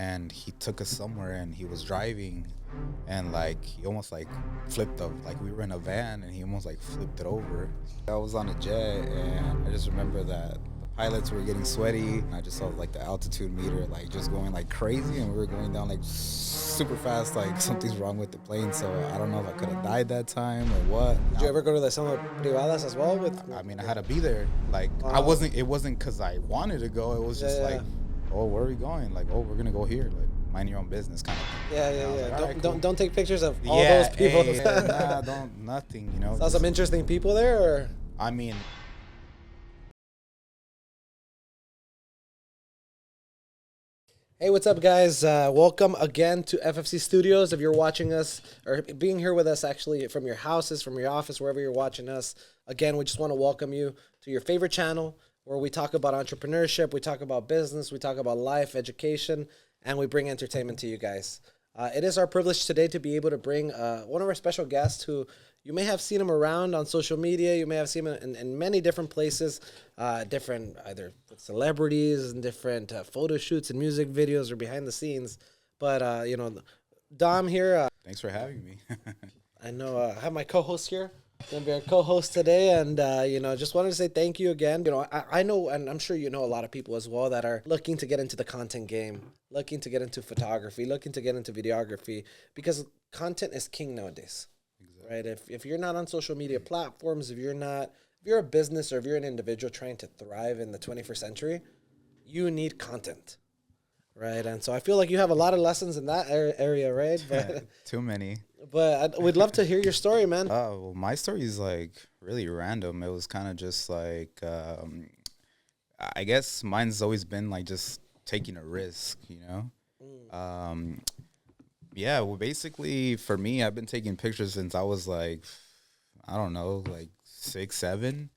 and he took us somewhere, and he was driving, and like he almost like flipped up, like we were in a van, and he almost like flipped it over. I was on a jet, and I just remember that the pilots were getting sweaty, and I just saw like the altitude meter like just going like crazy, and we were going down like super fast, like something's wrong with the plane. So I don't know if I could have died that time or what. Did you ever go to the Summer Privadas as well? I mean, I had to be there. Like, it wasn't because I wanted to go. It was just like, oh, where are we going? Like, oh, we're going to go here. Like, mind your own business kind of thing. Yeah. Like, Don't take pictures of all those people. Nothing, you know. Saw some interesting people there, or? I mean, Hey, what's up, guys? Welcome again to FFC Studios. If you're watching us or being here with us actually from your houses, from your office, wherever you're watching us, again, we just want to welcome you to your favorite channel where we talk about entrepreneurship, we talk about business, we talk about life, education, and we bring entertainment to you guys. It is our privilege today to be able to bring one of our special guests who you may have seen him around on social media. You may have seen him in many different places, different either with celebrities and different photo shoots and music videos or behind the scenes. But, you know, Dom here. Thanks for having me. I know I have my co-host here. Going to be our co-host today. And, you know, just wanted to say thank you again. You know, I know, and I'm sure you know a lot of people as well that are looking to get into the content game, looking to get into photography, looking to get into videography, because content is king nowadays. Right? If you're not on social media platforms, if you're a business or if you're an individual trying to thrive in the 21st century, you need content, right? And so I feel like you have a lot of lessons in that area, right? But Too many. But we'd love to hear your story, man. Well, my story is like really random. It was kind of just like, I guess mine's always been like just taking a risk, you know? Yeah, well, basically, for me, I've been taking pictures since I was like, I don't know, like 6, 7.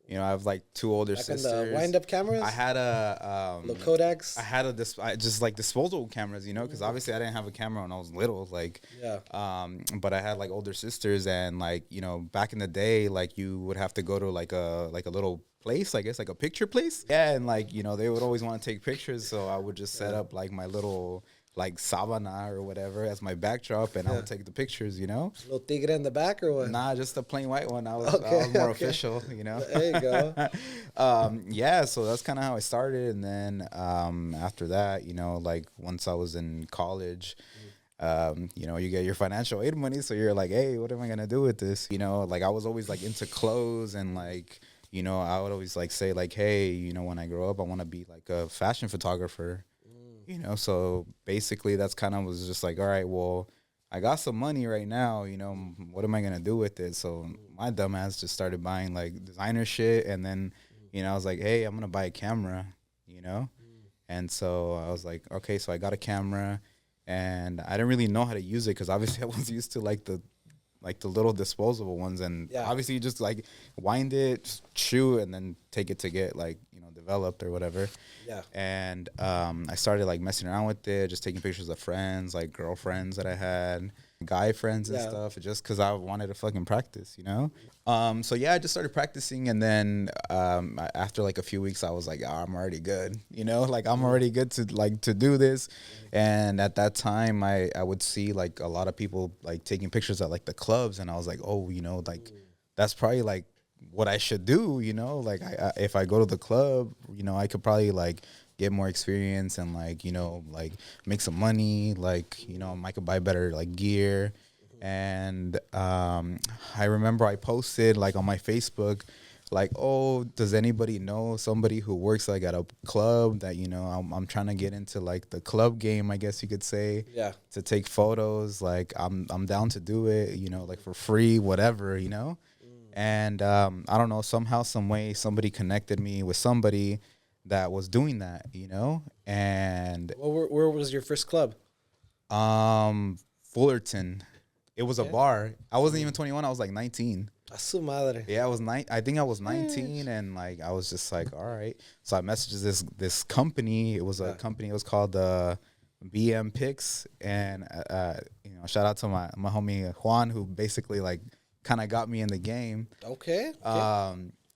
You know, I have like 2 older sisters. In the wind-up cameras? I had a the Kodaks. I had just like disposable cameras, you know, because obviously I didn't have a camera when I was little, like. Yeah. But I had like older sisters, and like, you know, back in the day, like you would have to go to like a little place, I guess, like a picture place. Yeah, and like, you know, they would always want to take pictures, so I would just set up like my little like sabana or whatever as my backdrop, and I would take the pictures, you know. Little tigre in the back or what? Nah, just a plain white one. I was more official, you know. There you go. Yeah, so that's kind of how I started, and then after that, you know, like once I was in college, you know, you get your financial aid money, so you're like, hey, what am I gonna do with this? You know, like I was always like into clothes, and like, you know, I would always like say like, hey, you know, when I grow up, I want to be like a fashion photographer. You know, so basically that's kind of was just like, all right, well, I got some money right now, you know, what am I going to do with it? So my dumb ass just started buying like designer shit. And then, you know, I was like, hey, I'm going to buy a camera, you know? And so I was like, okay, so I got a camera, and I didn't really know how to use it because obviously I was used to like the little disposable ones, and obviously you just like wind it, shoot, and then take it to get like, you know, developed or whatever. Yeah. And I started like messing around with it, just taking pictures of friends, like girlfriends that I had, guy friends and stuff, just because I wanted to fucking practice, you know? So yeah, I just started practicing, and then after like a few weeks, I was like, I'm already good, you know? Like I'm already good to do this. And at that time, I would see like a lot of people like taking pictures at like the clubs, and I was like, oh, you know, like that's probably like what I should do, you know? Like if I go to the club, you know, I could probably like get more experience and like, you know, like make some money, like, you know, I could buy better like gear. And I remember I posted like on my Facebook like, oh, does anybody know somebody who works like at a club that, you know, I'm trying to get into like the club game, I guess you could say. Yeah. To take photos, like I'm down to do it, you know, like for free, whatever, you know. And I don't know, somehow, some way, somebody connected me with somebody that was doing that, you know. And Where was your first club? Fullerton. It was a bar. I wasn't even 21. I was like 19. A su madre. Yeah, I think I was 19, and like I was just like, all right. So I messaged this company. It was a company. It was called BM Pics, and you know, shout out to my homie Juan, who basically like kind of got me in the game. Okay.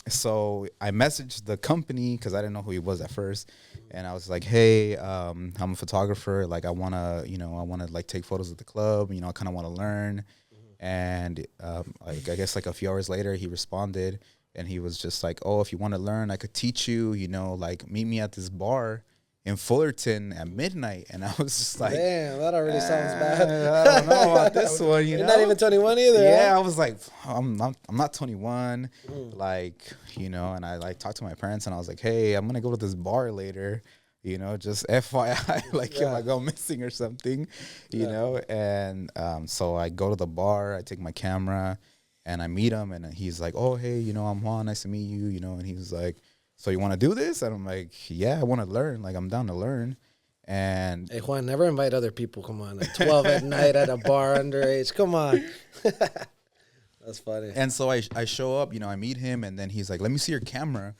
So I messaged the company because I didn't know who he was at first, And I was like, hey, I'm a photographer. Like, I want to, like take photos at the club. I kind of want to learn. And like, I guess like a few hours later, he responded and he was just like, oh, if you want to learn, I could teach you, like meet me at this bar in Fullerton at midnight. And I was just like, damn, that already sounds bad. I don't know about this one. You're not even 21 either. Yeah, huh? I was like, I'm not 21. Like, and I like talked to my parents and I was like, hey, I'm gonna go to this bar later. Just FYI, like if I go missing or something, And so I go to the bar, I take my camera, and I meet him, and he's like, oh, hey, I'm Juan, nice to meet you, And he was like, so you want to do this? And I'm like, yeah, I want to learn. Like, I'm down to learn. And hey, Juan, never invite other people. Come on, at 12 at night at a bar underage. Come on. That's funny. And so I show up, I meet him, and then he's like, let me see your camera.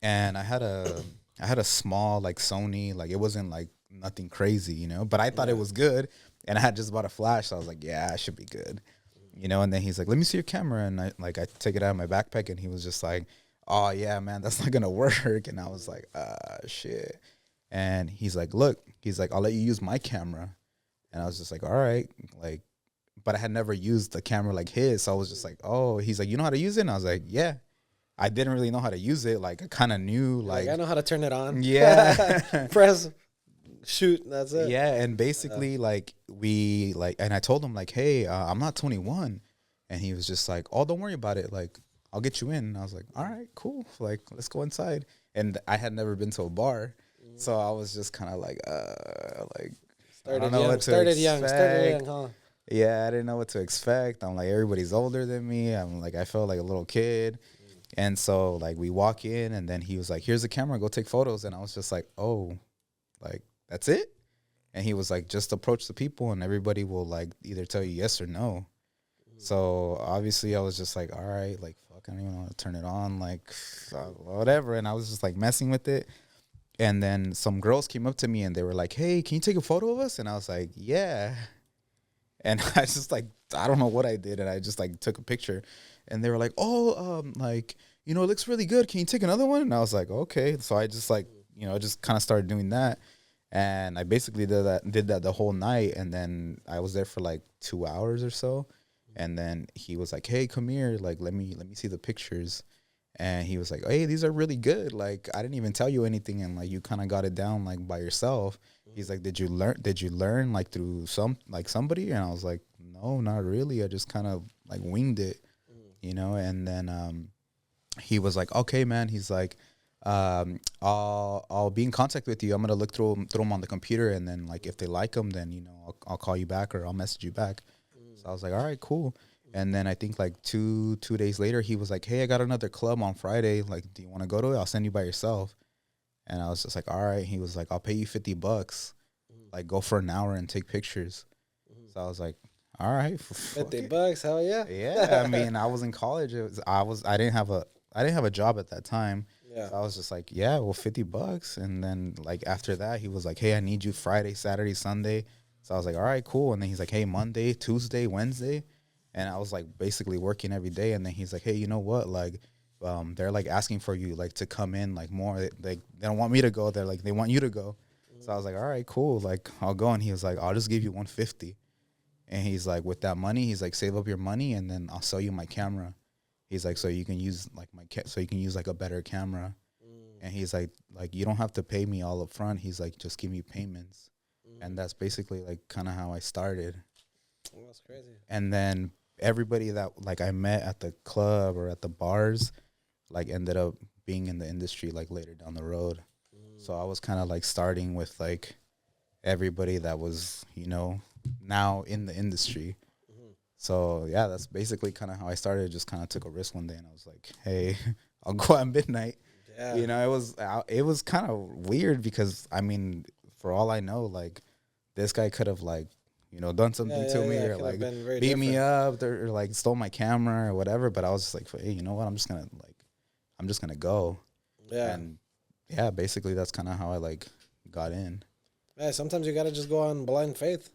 And I had a small like Sony, like it wasn't like nothing crazy, but I thought it was good. And I had just bought a flash, so I was like, yeah, I should be good. And then he's like, let me see your camera. And I take it out of my backpack, and he was just like, oh yeah, man, that's not gonna work. And I was like, shit. And he's like, look, I'll let you use my camera. And I was just like, all right, like, but I had never used the camera like his, so I was just like, oh. He's like, you know how to use it? And I was like, yeah. I didn't really know how to use it. Like, I kind of knew, like, I know how to turn it on. Yeah. Press, shoot, that's it. Yeah, and basically, like, and I told him, like, hey, I'm not 21. And he was just like, oh, don't worry about it. Like, I'll get you in. And I was like, all right, cool. Like, let's go inside. And I had never been to a bar. So I was just kind of like, Started young, huh? Yeah, I didn't know what to expect. I'm like, everybody's older than me. I felt like a little kid. And so, like, we walk in, and then he was like, here's the camera, go take photos. And I was just like, oh, like, that's it? And he was like, just approach the people, and everybody will, like, either tell you yes or no. So, obviously, I was just like, all right, like, fuck, I don't even want to turn it on, like, whatever. And I was just, like, messing with it. And then some girls came up to me, and they were like, hey, can you take a photo of us? And I was like, yeah. And I just, like, I don't know what I did, and I just, like, took a picture. And they were like, oh, like, it looks really good. Can you take another one? And I was like, okay. So I just, like, just kind of started doing that. And I basically did that the whole night. And then I was there for, like, 2 hours or so. And then he was like, hey, come here. Like, let me see the pictures. And he was like, hey, these are really good. Like, I didn't even tell you anything. And, like, you kind of got it down, like, by yourself. He's like, did you learn, like, through somebody? And I was like, no, not really. I just kind of, like, winged it. And then he was like, okay, man. He's like, I'll be in contact with you. I'm gonna look through them on the computer, and then, like, if they like them, then I'll call you back, or I'll message you back. So I was like, all right, cool. And then I think like two days later, he was like, hey, I got another club on Friday. Like, do you want to go to it? I'll send you by yourself. And I was just like, all right. He was like, I'll pay you $50. Like, go for an hour and take pictures. So I was like, all right, $50, hell yeah. Yeah, I mean, I was in college. I didn't have a job at that time. Yeah. So I was just like, yeah, well, $50. And then, like, after that, he was like, hey, I need you Friday, Saturday, Sunday. So I was like, all right, cool. And then he's like, hey, Monday, Tuesday, Wednesday. And I was, like, basically working every day. And then he's like, hey, you know what? Like, they're, like, asking for you, like, to come in, like, more. They don't want me to go. They're like, they want you to go. So I was like, all right, cool. Like, I'll go. And he was like, I'll just give you $150. And he's like, with that money, he's like, save up your money, and then I'll sell you my camera. He's like, so you can use like a better camera. And he's like, you don't have to pay me all up front. He's like, just give me payments. And that's basically, like, kind of how I started. Oh, that's crazy. And then everybody that, like, I met at the club or at the bars, like, ended up being in the industry, like, later down the road. So I was kind of, like, starting with, like, everybody that was, now in the industry. So, yeah, that's basically kind of how I started. Just kind of took a risk one day, and I was like, hey, I'll go at midnight. Yeah. It was kind of weird because, I mean, for all I know, like, this guy could have, like, done something to me, or, like, beat me up, or, like, stole my camera or whatever. But I was just like, hey, you know what? I'm just going to go. Yeah. And, yeah, basically that's kind of how I, like, got in. Yeah, sometimes you got to just go on blind faith.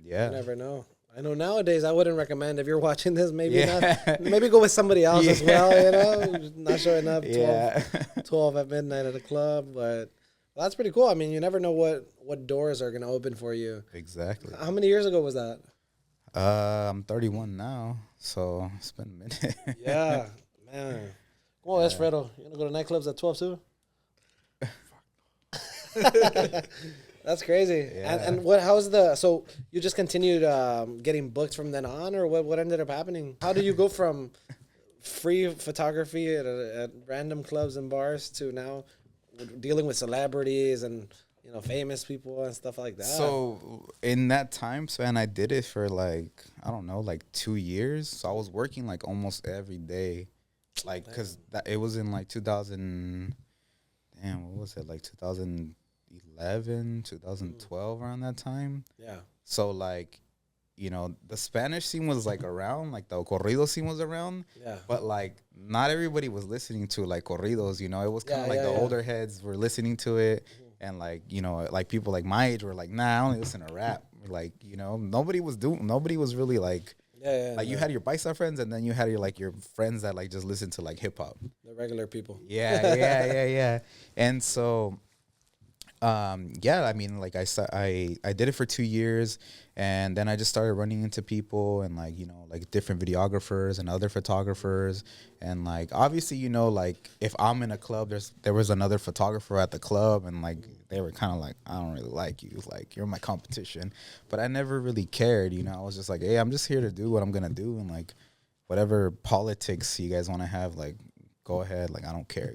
Yeah. You never know. I know nowadays I wouldn't recommend, if you're watching this, maybe not. Maybe go with somebody else as well, not showing up 12 at midnight at a club. But Well, that's pretty cool. I mean, you never know what doors are gonna open for you. Exactly. How many years ago was that? I'm 31 now, so it's been a minute. Yeah, man. Come on, Fredo. You wanna go to nightclubs at 12 too? That's crazy. Yeah. And what? How's the? So you just continued getting booked from then on, or what? What ended up happening? How do you go from free photography at random clubs and bars to now dealing with celebrities and famous people and stuff like that? So in that time span, I did it for like, I don't know, like 2 years. So I was working like almost every day, like because it was in like 2000. Damn, what was it, like 2011, 2012, around that time? Yeah. So like, the Spanish scene was like around, like the corrido scene was around. Yeah. But like not everybody was listening to like corridos, It was kind of like the older heads were listening to it. And like, like people like my age were like, nah, I only listen to rap. Like, nobody was really like, you had your Paisa friends, and then you had your friends that like just listened to like hip hop. The regular people. Yeah. And so, I mean, like I did it for 2 years, and then I just started running into people and like, like different videographers and other photographers. And like, obviously, like if I'm in a club, there was another photographer at the club, and like, they were kind of like, I don't really like you. Like, you're my competition. But I never really cared, I was just like, hey, I'm just here to do what I'm going to do. And like, whatever politics you guys want to have, like, go ahead. Like, I don't care,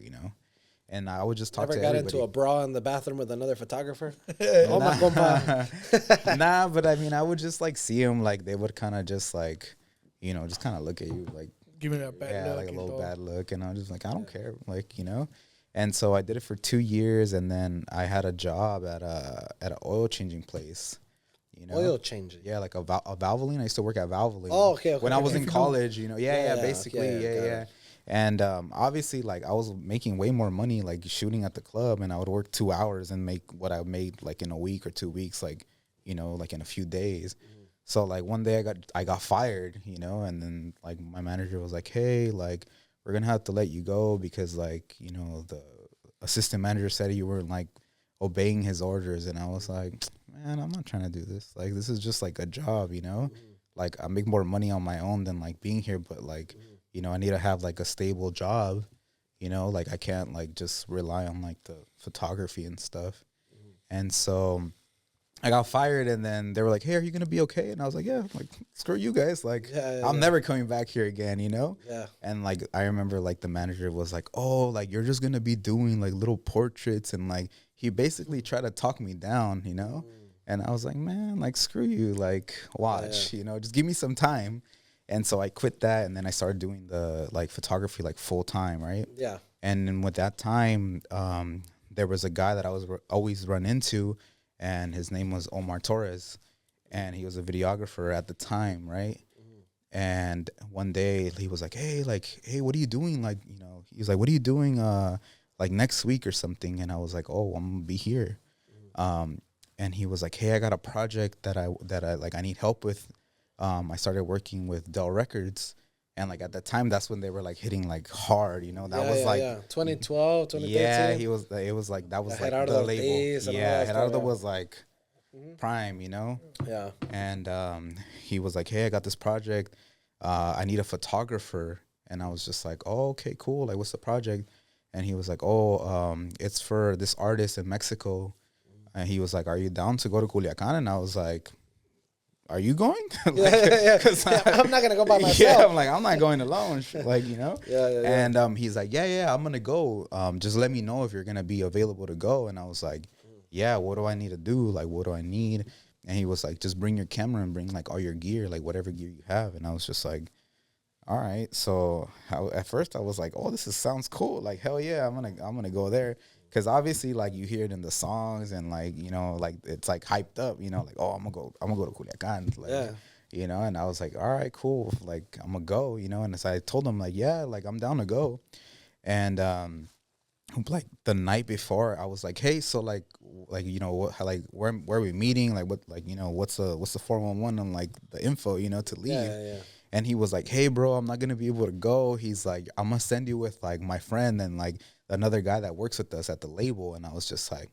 And I would just talk to everybody. Never got into a brawl in the bathroom with another photographer? Nah, but I mean, I would just like see them, like they would kind of just like, just kind of look at you like, give me that bad look. Like a little bad look. And I was just like, I don't care. Like, And so I did it for 2 years, and then I had a job at an oil changing place. Oil changing. Yeah, like a Valvoline. I used to work at Valvoline. Oh, okay. When I was in college, basically. Yeah. And obviously, like, I was making way more money, like, shooting at the club, and I would work 2 hours and make what I made, like, in a week or 2 weeks, like, like in a few days. So, like, one day I got fired, and then, like, my manager was like, hey, like, we're going to have to let you go because, like, the assistant manager said you weren't, like, obeying his orders. And I was like, man, I'm not trying to do this. Like, this is just, like, a job, Like, I make more money on my own than, like, being here, but, like, I need to have, like, a stable job, Like, I can't, like, just rely on, like, the photography and stuff. And so I got fired, and then they were like, hey, are you going to be okay? And I was like, yeah, like, screw you guys. Like, I'm never coming back here again, Yeah. And, like, I remember, like, the manager was like, oh, like, you're just going to be doing, like, little portraits. And, like, he basically tried to talk me down, And I was like, man, like, screw you. Like, watch, just give me some time. And so I quit that, and then I started doing the, like, photography, like, full time, right? Yeah. And then with that time, there was a guy that I was always run into, and his name was Omar Torres, and he was a videographer at the time, right? And one day he was like, hey, what are you doing? Like, he was like, what are you doing, like, next week or something? And I was like, oh, I'm gonna be here. And he was like, hey, I got a project that I like, I need help with. I started working with Dell Records, and like at the time, that's when they were like hitting like hard, that was like 2012, 2013. Yeah, it was like, that was like the label. Yeah, Gerardo was like prime, Yeah. And he was like, hey, I got this project. I need a photographer. And I was just like, oh, okay, cool. Like, what's the project? And he was like, oh, it's for this artist in Mexico. And he was like, are you down to go to Culiacan? And I was like, are you going? I'm not going to go by myself. Yeah, I'm like, I'm not going alone. Like, Yeah. And he's like, yeah, I'm going to go. Just let me know if you're going to be available to go. And I was like, yeah, what do I need to do? Like, what do I need? And he was like, just bring your camera and bring like all your gear, like whatever gear you have. And I was just like, all right. So at first I was like, oh, sounds cool. Like, hell yeah, I'm going to go there. Because obviously, like, you hear it in the songs, and like, like, it's like hyped up, like, oh, I'm gonna go to Culiacan, like, and I was like, all right, cool, like, I'm gonna go, and so I told him like, yeah, like, I'm down to go. And like the night before, I was like, hey, so like where are we meeting, like, what, like, what's the 411 on like the info, to leave. Yeah. And he was like, hey, bro, I'm not going to be able to go. He's like, I'm going to send you with, like, my friend and, like, another guy that works with us at the label. And I was just like,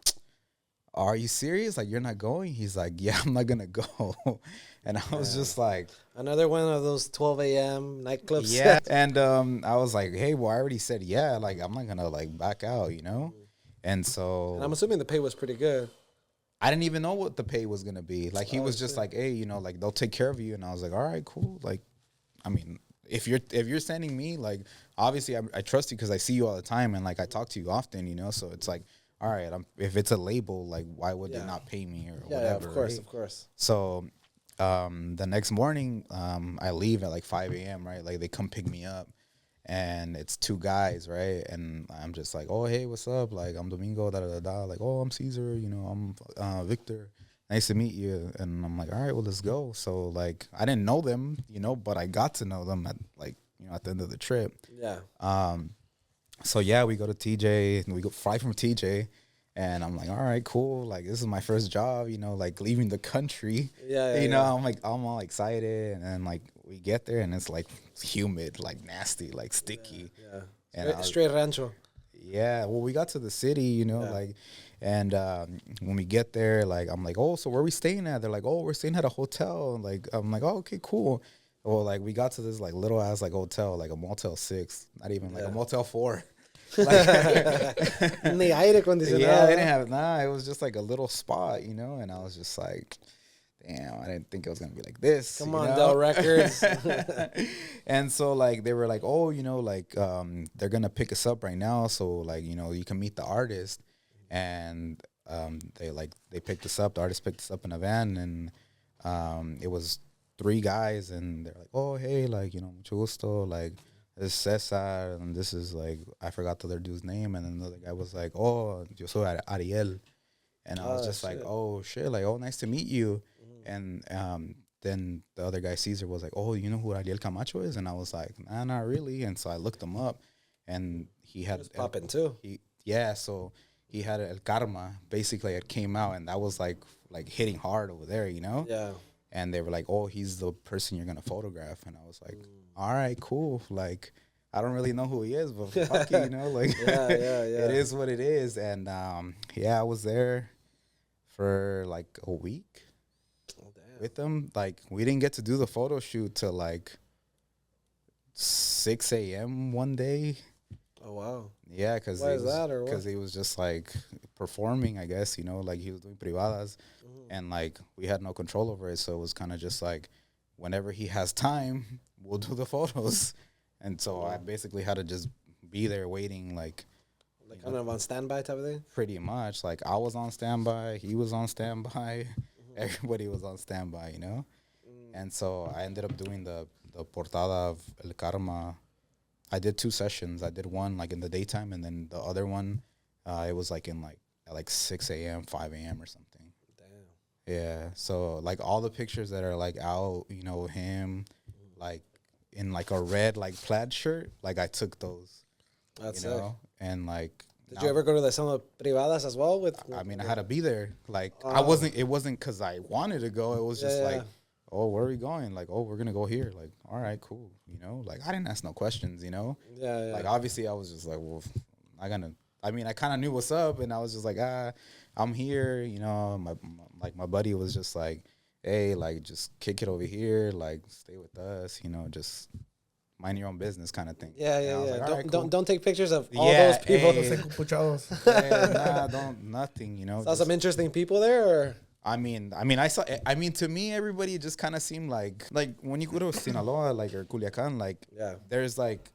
are you serious? Like, you're not going? He's like, yeah, I'm not gonna go. And I was just like, another one of those 12 a.m. nightclubs. yeah. And I was like, hey, well, I already said yeah. Like, I'm not gonna like back out, you know. And so, And I'm assuming the pay was pretty good. I didn't even know what the pay was gonna be. Like, he was just like, hey, you know, like they'll take care of you. And I was like, all right, cool. Like, I mean, if you're sending me, like, obviously I trust you because I see you all the time and like I talk to you often, you know. So it's like, all right, if it's a label, like, why would they not pay me or whatever? Yeah, of course, right? of course. So the next morning, I leave at like 5 a.m., right? Like, they come pick me up, and it's two guys, right? And I'm just like, oh, hey, what's up? Like, I'm Domingo, da da da da. Like, oh, I'm Caesar, you know, I'm Victor. Nice to meet you. And I'm like, all right, well, let's go. So, like, I didn't know them, you know, but I got to know them at, like, you know, at the end of the trip. Yeah. So yeah, we go to TJ and we go fly from TJ, and I'm like, all right, cool. Like, this is my first job, you know, like leaving the country. Yeah, you know, I'm all excited, and then like we get there and it's like humid, like nasty, like sticky. Yeah. And Straight rancho. yeah, well, we got to the city, you know, like, and when we get there, like, I'm like, oh, so where are we staying at? They're like, oh, we're staying at a hotel. And like, I'm like, oh, okay, cool. Well, like, we got to this like little ass like hotel, like a Motel 6, not even like a Motel 4. Ni aire acondicionado. Yeah, they didn't have it was just like a little spot, you know, and I was just like, damn, I didn't think it was gonna be like this. Come on, Dell Records. And so like they were like, oh, you know, like they're gonna pick us up right now, so like, you know, you can meet the artist. And they picked us up. The artist picked us up in a van, and it was 3 guys, and they're like, oh, hey, like, you know, mucho gusto, like, this is Cesar, and this is like, I forgot the other dude's name, and then another guy was like, oh, yo soy Ariel. And I was just like, oh, shit, like, oh, nice to meet you. And then the other guy, Caesar, was like, oh, you know who Ariel Camacho is? And I was like, nah, not really. And so I looked him up, and he had... was popping too. So he had El Karma. Basically, it came out, and that was like hitting hard over there, you know? Yeah. And they were like, oh, he's the person you're going to photograph. And I was like, all right, cool. Like, I don't really know who he is, but fuck it, you know? Like, yeah. It is what it is. And, I was there for, like, a week with them. Like, we didn't get to do the photo shoot till, like, 6 a.m. one day. Oh, wow. Yeah, because he was just, like, performing, I guess, you know? Like, he was doing privadas. And, like, we had no control over it, so it was kind of just, like, whenever he has time, we'll do the photos. And so I basically had to just be there waiting, like kind of on standby type of thing? Pretty much. Like, I was on standby, he was on standby, everybody was on standby, you know? And so I ended up doing the portada of El Karma. I did 2 sessions. I did one, like, in the daytime, and then the other one, it was, like, at, like, 6 a.m., 5 a.m. or something. Yeah, so, like, all the pictures that are, like, out, you know, him, like, in, like, a red, like, plaid shirt, like, I took those. That's you know? And, like... Did you ever go to the Summer Privadas as well? I mean, I had to be there. Like, it wasn't because I wanted to go. It was just, like, oh, where are we going? Like, oh, we're going to go here. Like, all right, cool. You know? Like, I didn't ask no questions, you know? Yeah. Like, obviously, I was just like, well, I kind of knew what's up, and I was just like, I'm here, you know. My buddy was just like, hey, like, just kick it over here, like, stay with us, you know, just mind your own business kind of thing. Yeah. Like, don't, right, cool. don't take pictures of all those people. Nothing, you know. Saw some interesting people there, or? I mean, to me, everybody just kind of seemed like when you go to Sinaloa, like, or Culiacan, like, there's like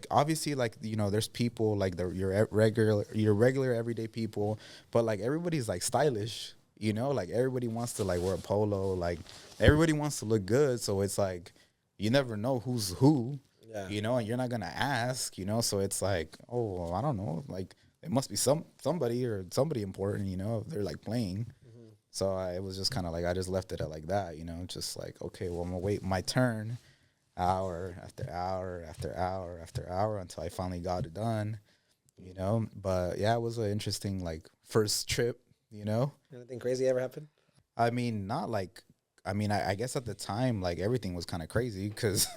obviously, like, you know, there's people like your regular everyday people, but like everybody's like stylish, you know, like everybody wants to like wear a polo, like everybody wants to look good, so it's like you never know who's who, you know, and you're not gonna ask, you know, so it's like, oh, well, I don't know, like it must be somebody important, you know, if they're like playing. So it was just kind of like I just left it at like that, you know, just like, okay, well, I'm gonna wait my turn. Hour after hour after hour after hour until I finally got it done, you know. But yeah, it was an interesting like first trip, you know. Anything crazy ever happened? I mean, not like, I mean, I guess at the time, like everything was kind of crazy because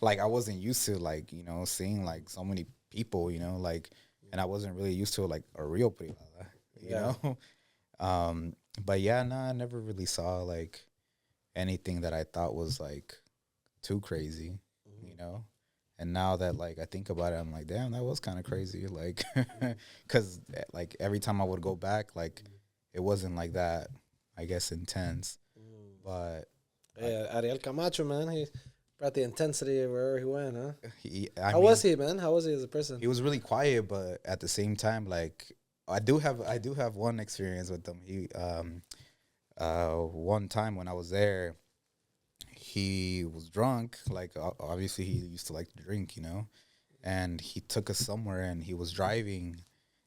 like I wasn't used to like, you know, seeing like so many people, you know, like, and I wasn't really used to like a real privada, you know. But yeah, no, I never really saw like anything that I thought was like too crazy, you know. And now that like I think about it, I'm like, damn, that was kind of crazy. Like, cause like every time I would go back, like it wasn't like that. I guess intense, but Yeah, Ariel Camacho, man, he brought the intensity wherever he went, huh? How mean, was he, man? How was he as a person? he was really quiet, but at the same time, like I do have one experience with him. One time when I was there, he was drunk. Like obviously he used to like to drink, you know, and he took us somewhere and he was driving,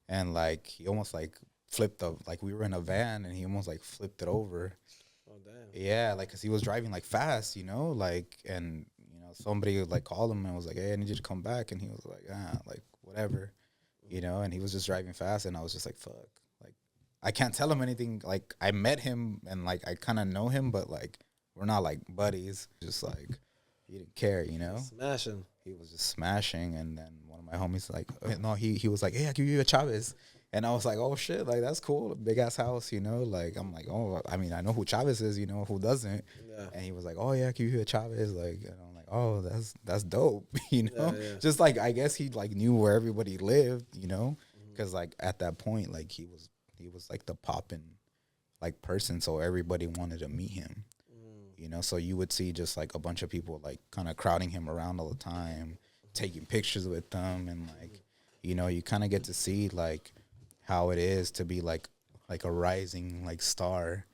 and like he almost like flipped the like we were in a van and he almost like flipped it over. Oh damn. Yeah, like cause he was driving like fast, you know, like and you know somebody like called him and was like, "Hey, I need you to come back," and he was like, like whatever, you know, and he was just driving fast, and I was just like, "Fuck," like I can't tell him anything. Like I met him and like I kind of know him, but like we're not like buddies. Just like he didn't care, you know. Smashing. He was just smashing, and then one of my homies like, no, he was like, "Hey, I give you a Chavez," and I was like, "Oh shit, like that's cool, big ass house, you know." Like I'm like, "Oh, I mean, I know who Chavez is, you know, who doesn't?" Yeah. And he was like, "Oh yeah, I give you a Chavez," like, and I'm like, "Oh, that's dope," you know. Yeah, yeah. Just like I guess he like knew where everybody lived, you know, because like at that point, like he was like the poppin' like person, so everybody wanted to meet him. You know, so you would see just like a bunch of people like kind of crowding him around all the time, taking pictures with them, and like, you know, you kind of get to see like how it is to be like a rising like star.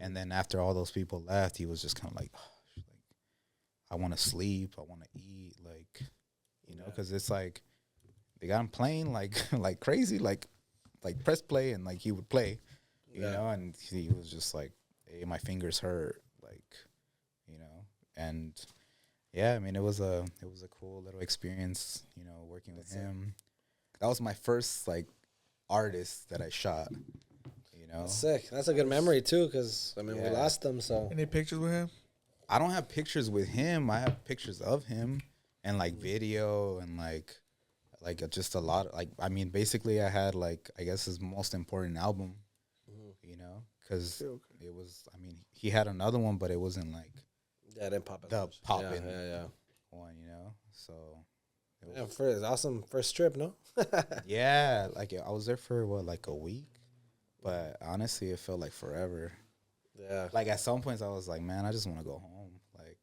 And then after all those people left, he was just kind of like, I want to sleep, I want to eat, like, you know, because it's like they got him playing like like crazy, like press play, and like he would play, you know, and he was just like, hey, my fingers hurt, like, you know, and yeah, I mean, it was a cool little experience, you know, working with him. That was my first like artist that I shot, you know. That's sick. That's a good memory too, because I mean we Yeah. lost him, so Any pictures with him? I don't have pictures with him. I have pictures of him and like video and like just a lot of, like I mean basically I had like I guess his most important album, you know, because it was, I mean, he had another one, but it wasn't like yeah, it didn't pop the much. poppin' Yeah. one, you know. So it was, Yeah, first awesome first trip, no? yeah, like I was there for what, like a week, but honestly, it felt like forever. Yeah. Like at some points, I was like, man, I just want to go home. Like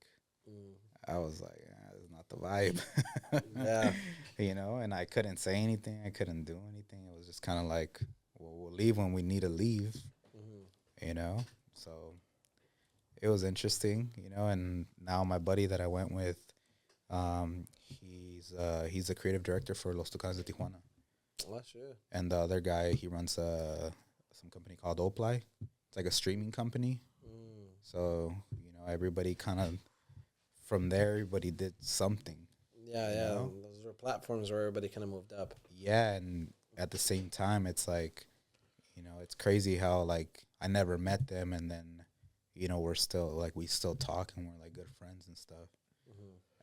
I was like, it's not the vibe. Yeah. You know, and I couldn't say anything. I couldn't do anything. It was just kind of like, well, we'll leave when we need to leave. You know, so it was interesting. You know, and now my buddy that I went with, he's a creative director for Los Tucanes de Tijuana. Oh shit. And the other guy, he runs some company called Oply. It's like a streaming company. So, you know, everybody kind of, from there, everybody did something. Yeah, You yeah. know? Those were platforms where everybody kind of moved up. Yeah, and at the same time, it's like, you know, it's crazy how, like, I never met them, and then, you know, we're still, like, we still talk, and we're, like, good friends and stuff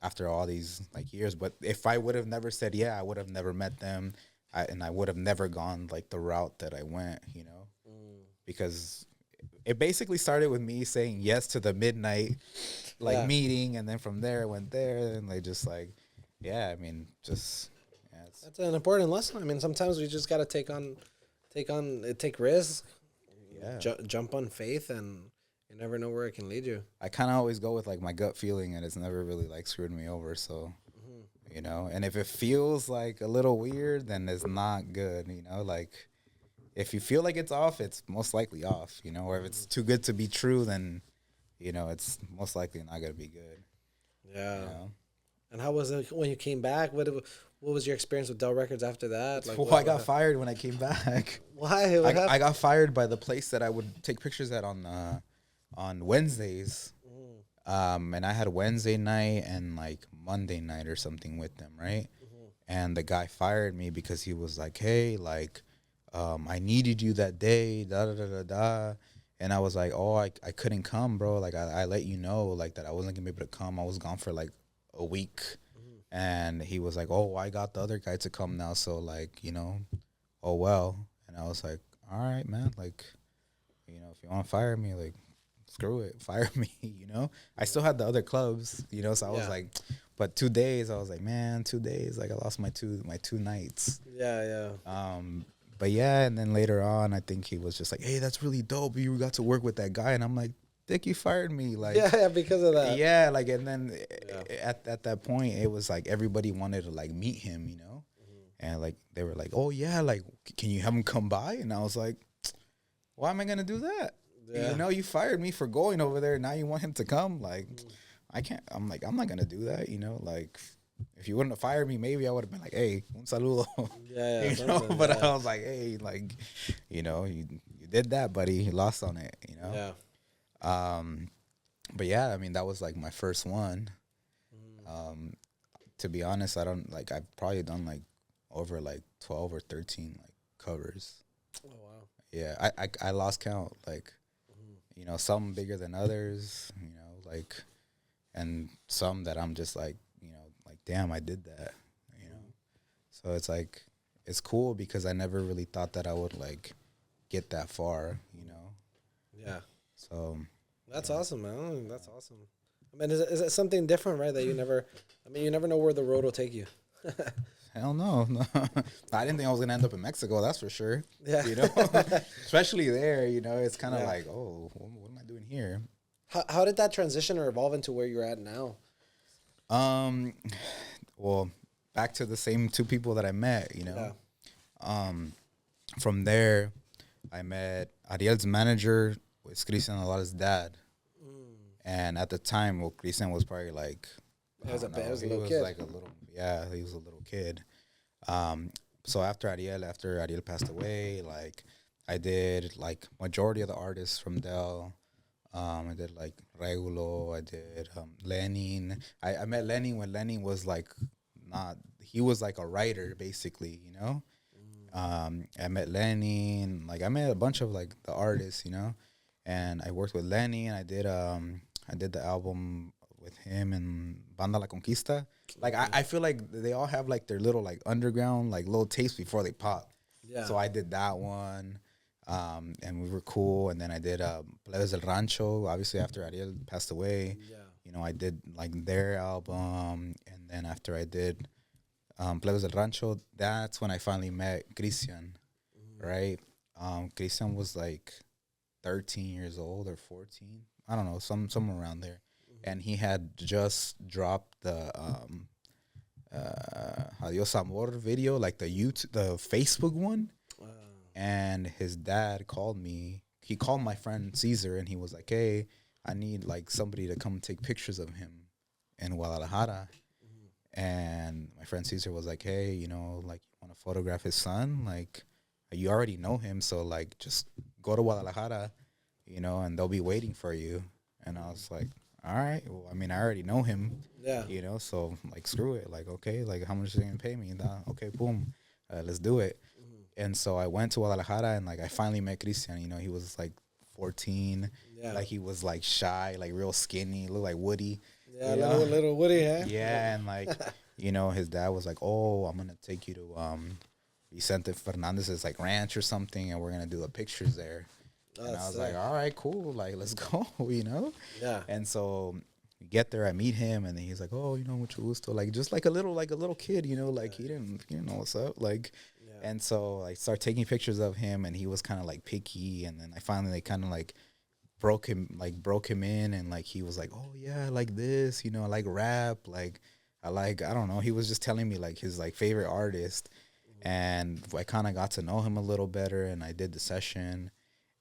after all these, like, years. But if I would have never said, yeah, I would have never met them, and I would have never gone, like, the route that I went, you know, because it basically started with me saying yes to the midnight like Yeah. meeting, and then from there I went there, and like just like, yeah, I mean, just yeah, That's an important lesson. I mean, sometimes we just got to take risks, yeah. jump on faith, and you never know where it can lead you. I kind of always go with like my gut feeling, and it's never really like screwed me over. So, you know, and if it feels like a little weird, then it's not good. You know, like if you feel like it's off, it's most likely off. You know, or if it's too good to be true, then you know it's most likely not gonna be good. Yeah. You know? And how was it when you came back? What was your experience with Dell Records after that? Like, Well, I got fired when I came back. Why? What happened? I got fired by the place that I would take pictures at on Wednesdays. And I had Wednesday night and like Monday night or something with them, right? And the guy fired me because he was like, "Hey, like, I needed you that day, da da da da da." And I was like, "Oh, I couldn't come, bro. Like, I let you know, like, that I wasn't gonna be able to come. I was gone for like a week." And he was like, "Oh, I got the other guy to come now, so like, you know, oh well." And I was like, "All right, man, like, you know, if you want to fire me, like, screw it, fire me, you know. I still had the other clubs, you know, so I was like, but 2 days, I was like, man, 2 days, like I lost my two nights. Yeah. But yeah, and then later on, I think he was just like, hey, that's really dope. You got to work with that guy, and I'm like, Dick, you fired me, like, yeah, because of that. Yeah, like, and then at that point, it was like everybody wanted to like meet him, you know, and like they were like, oh yeah, like, can you have him come by? And I was like, why am I gonna do that? Yeah. You know, you fired me for going over there. Now you want him to come? Like, I can't. I'm like, I'm not gonna do that. You know, like, if you wouldn't have fired me, maybe I would have been like, hey, un saludo. Yeah, you know. But I was like, hey, like, you know, you did that, buddy. You lost on it. You know. Yeah. But yeah, I mean, that was like my first one. To be honest, I don't like. I've probably done like over like 12 or 13 like covers. Oh wow. Yeah, I lost count. Like, you know, some bigger than others. You know, like, and some that I'm just like, you know, like, damn, I did that. You know, so it's like, it's cool because I never really thought that I would like get that far. You know. Yeah. So. That's awesome, man. That's awesome. I mean, is it something different, right? That you never, I mean, you never know where the road will take you. Hell no. I didn't think I was gonna end up in Mexico. That's for sure. Yeah. You know, especially there. You know, it's kind of like, oh, what am I doing here? How did that transition or evolve into where you're at now? Well, back to the same two people that I met. You know, from there, I met Ariel's manager with Christian Alala's dad, and at the time, well, Christian was probably like, He was a little kid. He was a little kid. So after Ariel passed away, like, I did like majority of the artists from Del. I did like Regulo. I did Lenin. I met Lenin when Lenin was like he was like a writer basically, you know. I met Lenin. Like, I met a bunch of like the artists, you know, and I worked with Lenin. I did the album with him and Banda La Conquista. Like, I feel like they all have like their little like underground like little tapes before they pop. Yeah. So I did that one, and we were cool. And then I did Plebes del Rancho. Obviously, after Ariel passed away, you know, I did like their album. And then after I did Plebes del Rancho, that's when I finally met Christian, right? Christian was like 13 years old or 14. I don't know, somewhere around there. And he had just dropped the Adios Amor video, like the Facebook one. Wow. And his dad called me. He called my friend Caesar, and he was like, hey, I need like somebody to come take pictures of him in Guadalajara. And my friend Caesar was like, hey, you know, like, you want to photograph his son? Like, you already know him, so like, just go to Guadalajara, you know, and they'll be waiting for you. And I was like, all right. Well, I mean, I already know him. Yeah. You know, so like, screw it. Like, okay, like, how much are they gonna pay me? Okay, boom, let's do it. And so I went to Guadalajara, and like, I finally met Christian. You know, he was like 14. Yeah. Like, he was like shy, like real skinny, looked like Woody. Yeah, little Woody, huh? Yeah, and like, you know, his dad was like, oh, I'm gonna take you to Vicente Fernandez's like ranch or something, and we're gonna do the pictures there. And I was like, all right, cool, like, let's go, you know? Yeah. And so we get there, I meet him, and then he's like, oh, you know, mucho gusto, like, just like a little kid, you know, like, he didn't know what's up, like, and so I start taking pictures of him, and he was kind of like picky, and then I finally like kind of like broke him in, and like, he was like, oh yeah, I like this, you know, I like rap, like, I don't know, he was just telling me like his like favorite artist, and I kind of got to know him a little better, and I did the session.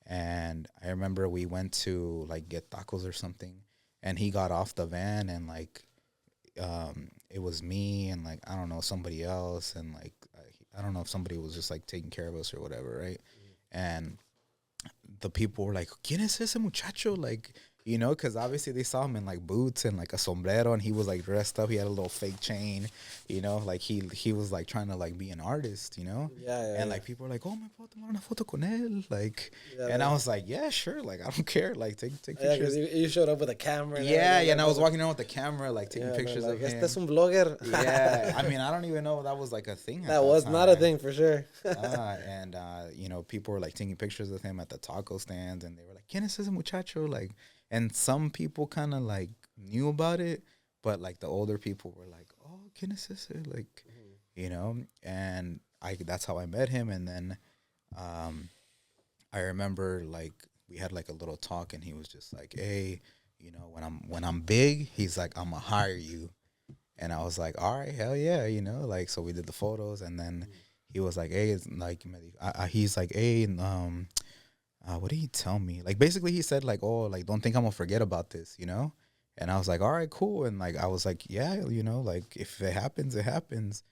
And I remember we went to like get tacos or something, and he got off the van, and like, it was me and like, I don't know, somebody else, and like, I don't know if somebody was just like taking care of us or whatever, right? And the people were like, "¿Quién es ese muchacho?" Like, you know, because obviously they saw him in like boots and like a sombrero, and he was like dressed up. He had a little fake chain, you know, like he was like trying to like be an artist, you know. And like people were like, "Oh, me puedo tomar una foto con él," like, and I was like, "Yeah, sure, like I don't care, like take pictures." You showed up with a camera. Yeah, and I was walking around with the camera, like taking pictures like, of him. Este es un blogger. Yeah, I mean, I don't even know if that was like a thing. That was not a thing for sure. And you know, people were like taking pictures of him at the taco stands, and they were like, "¿Quién es ese muchacho?" Like, and some people kind of like knew about it, but like the older people were like, "Oh, ¿quién es ese?" Like, you know, and that's how I met him, and then I remember like we had like a little talk, and he was just like, "Hey, you know, when I'm big," he's like, "I'm gonna hire you." And I was like, all right, hell yeah, you know, like, so we did the photos, and then he was like, hey, it's like, he's like, hey, what did he tell me? Like, basically he said like, oh, like, don't think I'm gonna forget about this, you know? And I was like, all right, cool. And like, I was like, yeah, you know, like if it happens, it happens.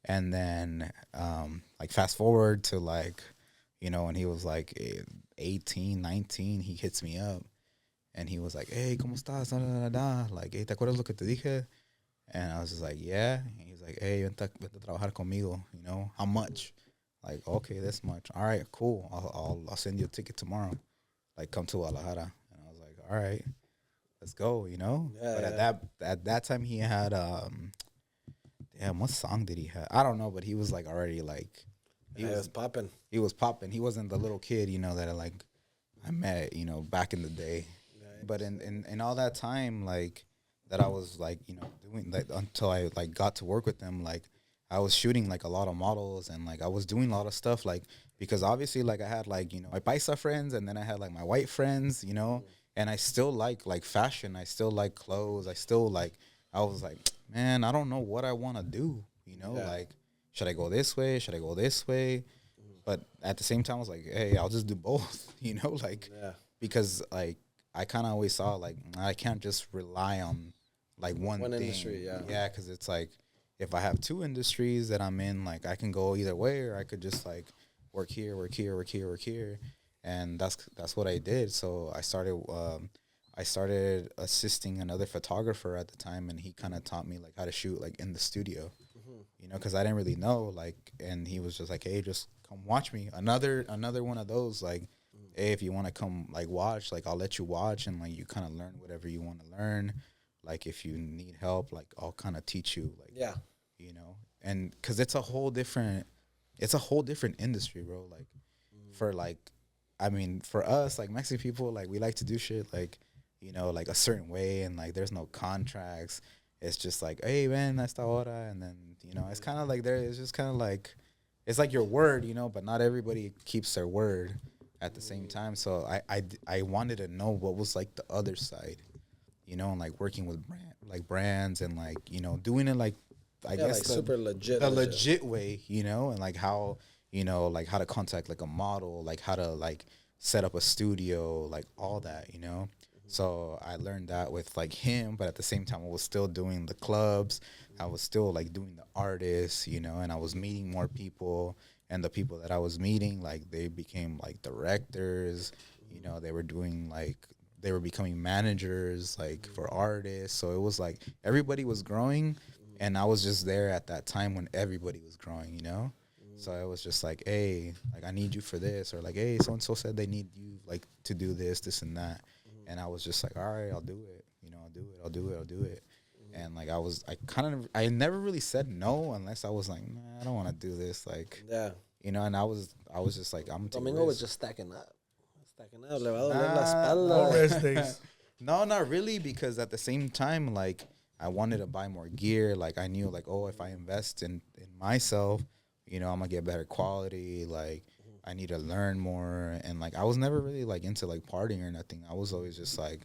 And then, like fast forward to like, you know, and he was like 18, 19, he hits me up and he was like, hey, ¿cómo estás? Da, da, da, da. Like, hey, ¿te acuerdas lo que te dije? And I was just like, yeah. And he's like, hey, vente a trabajar conmigo. You know, how much? Like, okay, this much. All right, cool. I'll send you a ticket tomorrow. Like, come to Guadalajara. And I was like, all right, let's go. You know. Yeah, but at that time he had damn, what song did he have? I don't know, but he was like already like he was popping. He was popping. He wasn't the little kid, you know, that like I met, you know, back in the day. Right. But in all that time, like. That I was like, you know, doing like until I like got to work with them, like I was shooting like a lot of models and like I was doing a lot of stuff like because obviously like I had like, you know, my paisa friends and then I had like my white friends, you know, and I still like fashion, I still like clothes, I still like I was like, man, I don't know what I want to do, you know, like should I go this way, should I go this way? But at the same time I was like, hey, I'll just do both, you know, like because like I kind of always saw like I can't just rely on like one thing. Industry, yeah, because it's like if I have two industries that I'm in, like I can go either way, or I could just like work here, and that's what I did. So I started assisting another photographer at the time, and he kind of taught me like how to shoot like in the studio, you know, because I didn't really know like, and he was just like, hey, just come watch me. Another one of those like. Hey, if you want to come like watch, like I'll let you watch and like you kind of learn whatever you want to learn. Like if you need help, like I'll kind of teach you, like you know, and because it's a whole different industry, bro. Like for like, I mean, for us like Mexican people, like we like to do shit like, you know, like a certain way, and like there's no contracts. It's just like, hey man, esta hora, and then you know, it's kind of like it's just kind of like, it's like your word, you know, but not everybody keeps their word. At the same time, so I wanted to know what was like the other side, you know, and like working with brands and like, you know, doing it like I guess like super legit, the legit way, you know, and like how, you know, like how to contact like a model, like how to like set up a studio, like all that, you know. So I learned that with like him, but at the same time I was still doing the clubs, I was still like doing the artists, you know, and I was meeting more people. And the people that I was meeting, like they became like directors, you know, they were becoming managers like for artists. So it was like everybody was growing and I was just there at that time when everybody was growing, you know? So it was just like, hey, like I need you for this, or like, hey, so and so said they need you like to do this and that. And I was just like, all right, I'll do it. You know, I'll do it. And like I never really said no unless I was like, man, I don't want to do this. Like, you know, and I was just like, I'm Domingo was just stacking up. Le va a doler la espalda. No rest days. No, not really, because at the same time, like I wanted to buy more gear. Like I knew, like, oh, if I invest in myself, you know, I'm gonna get better quality. Like I need to learn more, and like I was never really like into like partying or nothing. I was always just like,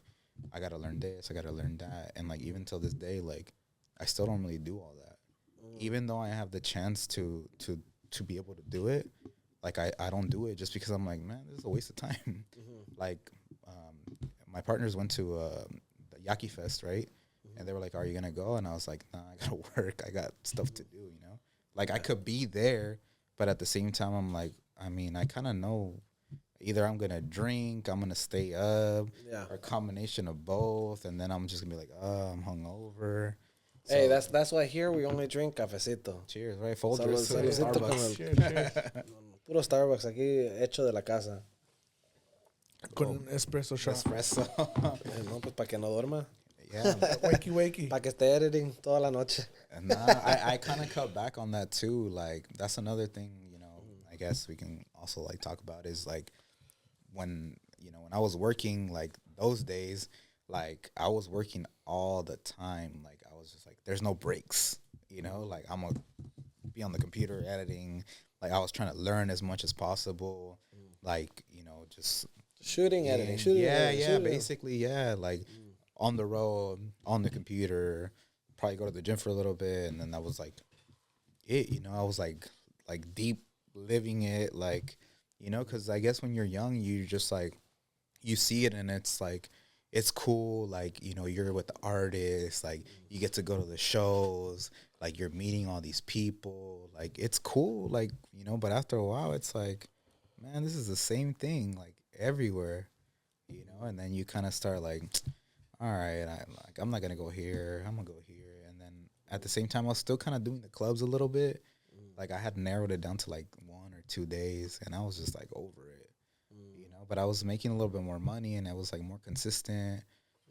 I gotta learn this, I gotta learn that, and like even till this day, like I still don't really do all that. Even though I have the chance to be able to do it, like I don't do it just because I'm like, man, this is a waste of time. Like my partners went to the Yaki Fest, right? And they were like, are you gonna go? And I was like, nah, I gotta work, I got stuff to do, you know. Like I could be there, but at the same time, I'm like, I mean, I kind of know. either I'm gonna drink, I'm gonna stay up, Yeah. or a combination of both, and then I'm just gonna be like, oh, I'm hungover. Hey, So, that's why here we only drink cafecito. cheers, right? Folgers, Saludcito con el Starbucks. puro Starbucks aquí hecho de la casa. Con un espresso shot. Espresso. No, pues para que no duerma. Yeah. Wakey, wakey. Para que esté editing toda la noche. Nah, I kind of cut back on that too. Like, that's another thing, I guess we can also like talk about is like when I was working, like those days, like I was working all the time. Like I was just like, there's no breaks, like I'm gonna be on the computer editing. Like I was trying to learn as much as possible. Like, just Shooting, editing, basically, yeah. Like on the road, on the computer, probably go to the gym for a little bit, and then that was like it. I was like deep living it, like, because I guess when you're young, you just like you see it, and it's like it's cool. Like, you're with the artists, like you get to go to the shows, like you're meeting all these people, like it's cool, like But after a while, it's like, man, this is the same thing, like everywhere, And then you kind of start like, all right, I'm not gonna go here. I'm gonna go here, and then at the same time, I was still kind of doing the clubs a little bit. Like I had narrowed it down to like 1 or 2 days, and I was just like over it, But I was making a little bit more money, and I was like more consistent.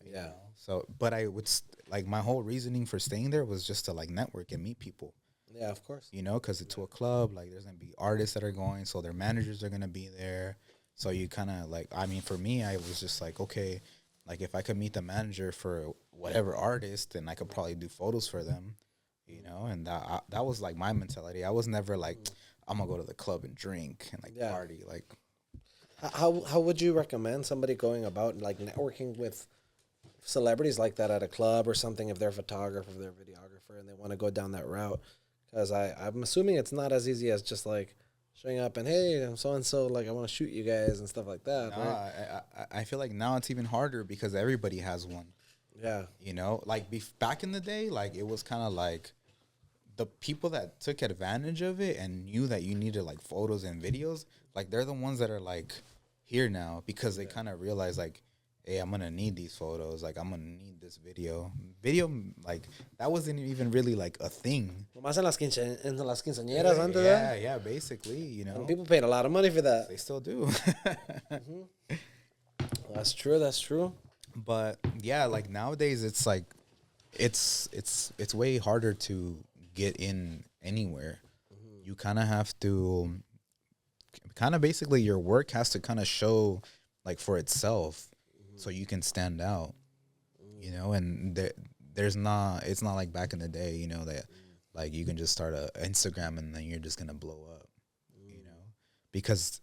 Yeah. So, but I would like my whole reasoning for staying there was just to like network and meet people. Yeah, of course. Because to a club, like there's gonna be artists that are going, so their managers are gonna be there. So you kind of like, I mean, for me, I was just like, okay, like if I could meet the manager for whatever artist, then I could probably do photos for them, And that was like my mentality. I was never like, I'm gonna go to the club and drink and like party. Like, how would you recommend somebody going about like networking with celebrities like that at a club or something if they're a photographer, if they're a videographer, and they want to go down that route? Because I'm assuming it's not as easy as just like showing up and, hey, I'm so-and-so, like I want to shoot you guys and stuff like that. Right? I feel like now it's even harder because everybody has one. Yeah. Like back in the day, like it was kind of like the people that took advantage of it and knew that you needed like photos and videos, like they're the ones that are like here now because they kind of realize like, hey, I'm gonna need these photos. Like, I'm gonna need this video. Video, like, that wasn't even really, like, a thing. Nomás en las quinceañeras antes, ¿eh? Yeah, basically, And people paid a lot of money for that. They still do. That's true. But, yeah, like, nowadays, it's, like, it's way harder to get in anywhere. You kind of have to, basically, your work has to kind of show, like, for itself. So you can stand out, and it's not like back in the day, that like you can just start a Instagram and then you're just going to blow up, because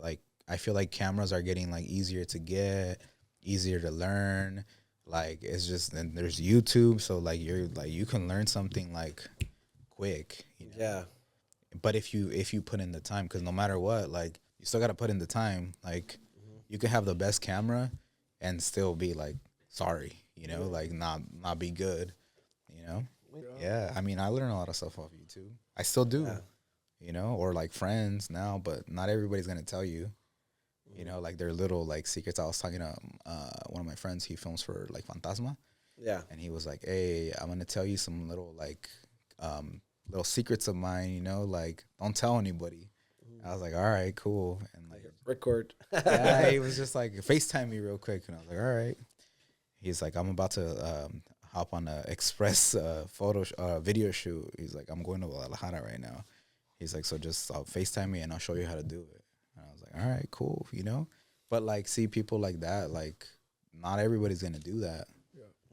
like I feel like cameras are getting like easier to get, easier to learn. Like it's just, and there's YouTube. So like you can learn something like quick, Yeah. But if you put in the time, because no matter what, like you still got to put in the time. Like you can have the best camera and still be like sorry, like not be good, Yeah, I mean, I learn a lot of stuff off YouTube. I still do, or like friends now, but not everybody's gonna tell you, like their little like secrets. I was talking to one of my friends. He films for like Fantasma, and he was like, "Hey, I'm gonna tell you some little like little secrets of mine, like don't tell anybody." I was like, all right, cool. And like record. Yeah, he was just like, FaceTime me real quick. And I was like, all right. He's like, I'm about to hop on a express video shoot. He's like, I'm going to Guadalajara right now. He's like, so just FaceTime me and I'll show you how to do it. And I was like, all right, cool, But like, see people like that, like not everybody's going to do that.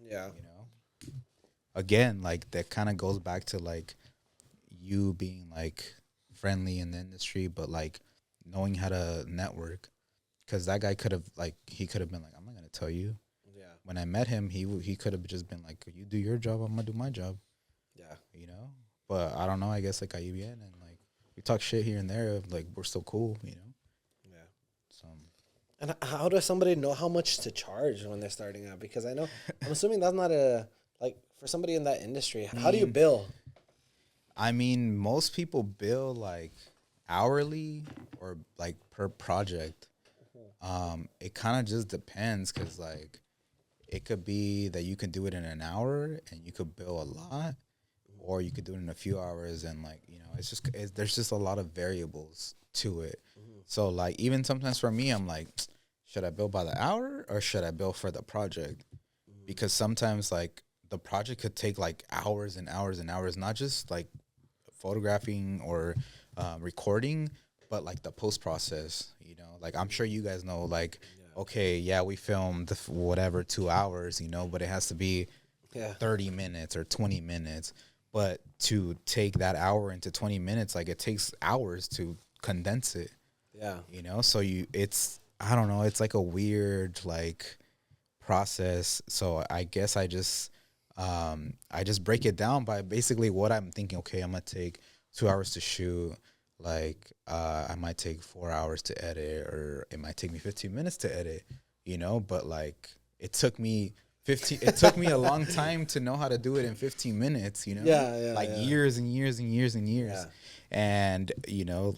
Yeah. Again, like that kind of goes back to like you being like friendly in the industry, but like knowing how to network, because that guy could have been like, I'm not gonna tell you. Yeah. When I met him, he could have just been like, you do your job, I'm gonna do my job. Yeah. But I don't know, I guess like IUBN and like we talk shit here and there, like we're still cool, Yeah. So. And how does somebody know how much to charge when they're starting out? Because I'm assuming that's not like for somebody in that industry. How do you bill? I mean, most people bill like hourly or like per project. It kind of just depends because like it could be that you can do it in an hour and you could bill a lot, or you could do it in a few hours and like there's just a lot of variables to it. So like even sometimes for me, I'm like, should I bill by the hour or should I bill for the project? Because sometimes like the project could take like hours and hours and hours, not just like photographing or recording, but like the post process. Like I'm sure you guys know, like, okay, yeah, we filmed whatever 2 hours, but it has to be 30 minutes or 20 minutes. But to take that hour into 20 minutes, like it takes hours to condense it. Yeah. So I don't know, it's like a weird like process. So I guess I just break it down by basically what I'm thinking. Okay, I'm gonna take 2 hours to shoot. Like I might take 4 hours to edit, or it might take me 15 minutes to edit. But like it took me a long time to know how to do it in 15 minutes. Years and years and years and years. Yeah. And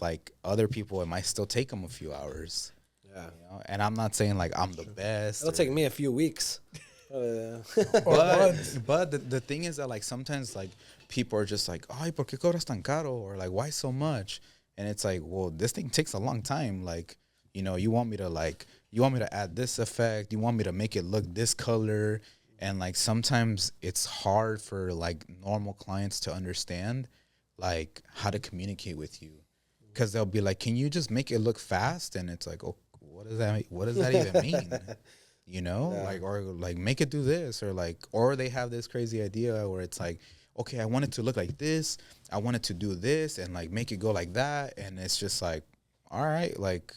like other people, it might still take them a few hours. Yeah. And I'm not saying like I'm the best. It'll take me a few weeks. But the thing is that like sometimes like people are just like, ay, ¿por qué cobras tan caro? Or like, why so much? And it's like, well, this thing takes a long time. Like, you want me to add this effect. You want me to make it look this color. And like sometimes it's hard for like normal clients to understand like how to communicate with you, because they'll be like, can you just make it look fast? And it's like, oh, what does that even mean? Like, or like make it do this, or like, or they have this crazy idea where it's like, okay, I want it to look like this, I want it to do this, and like make it go like that. And it's just like, all right, like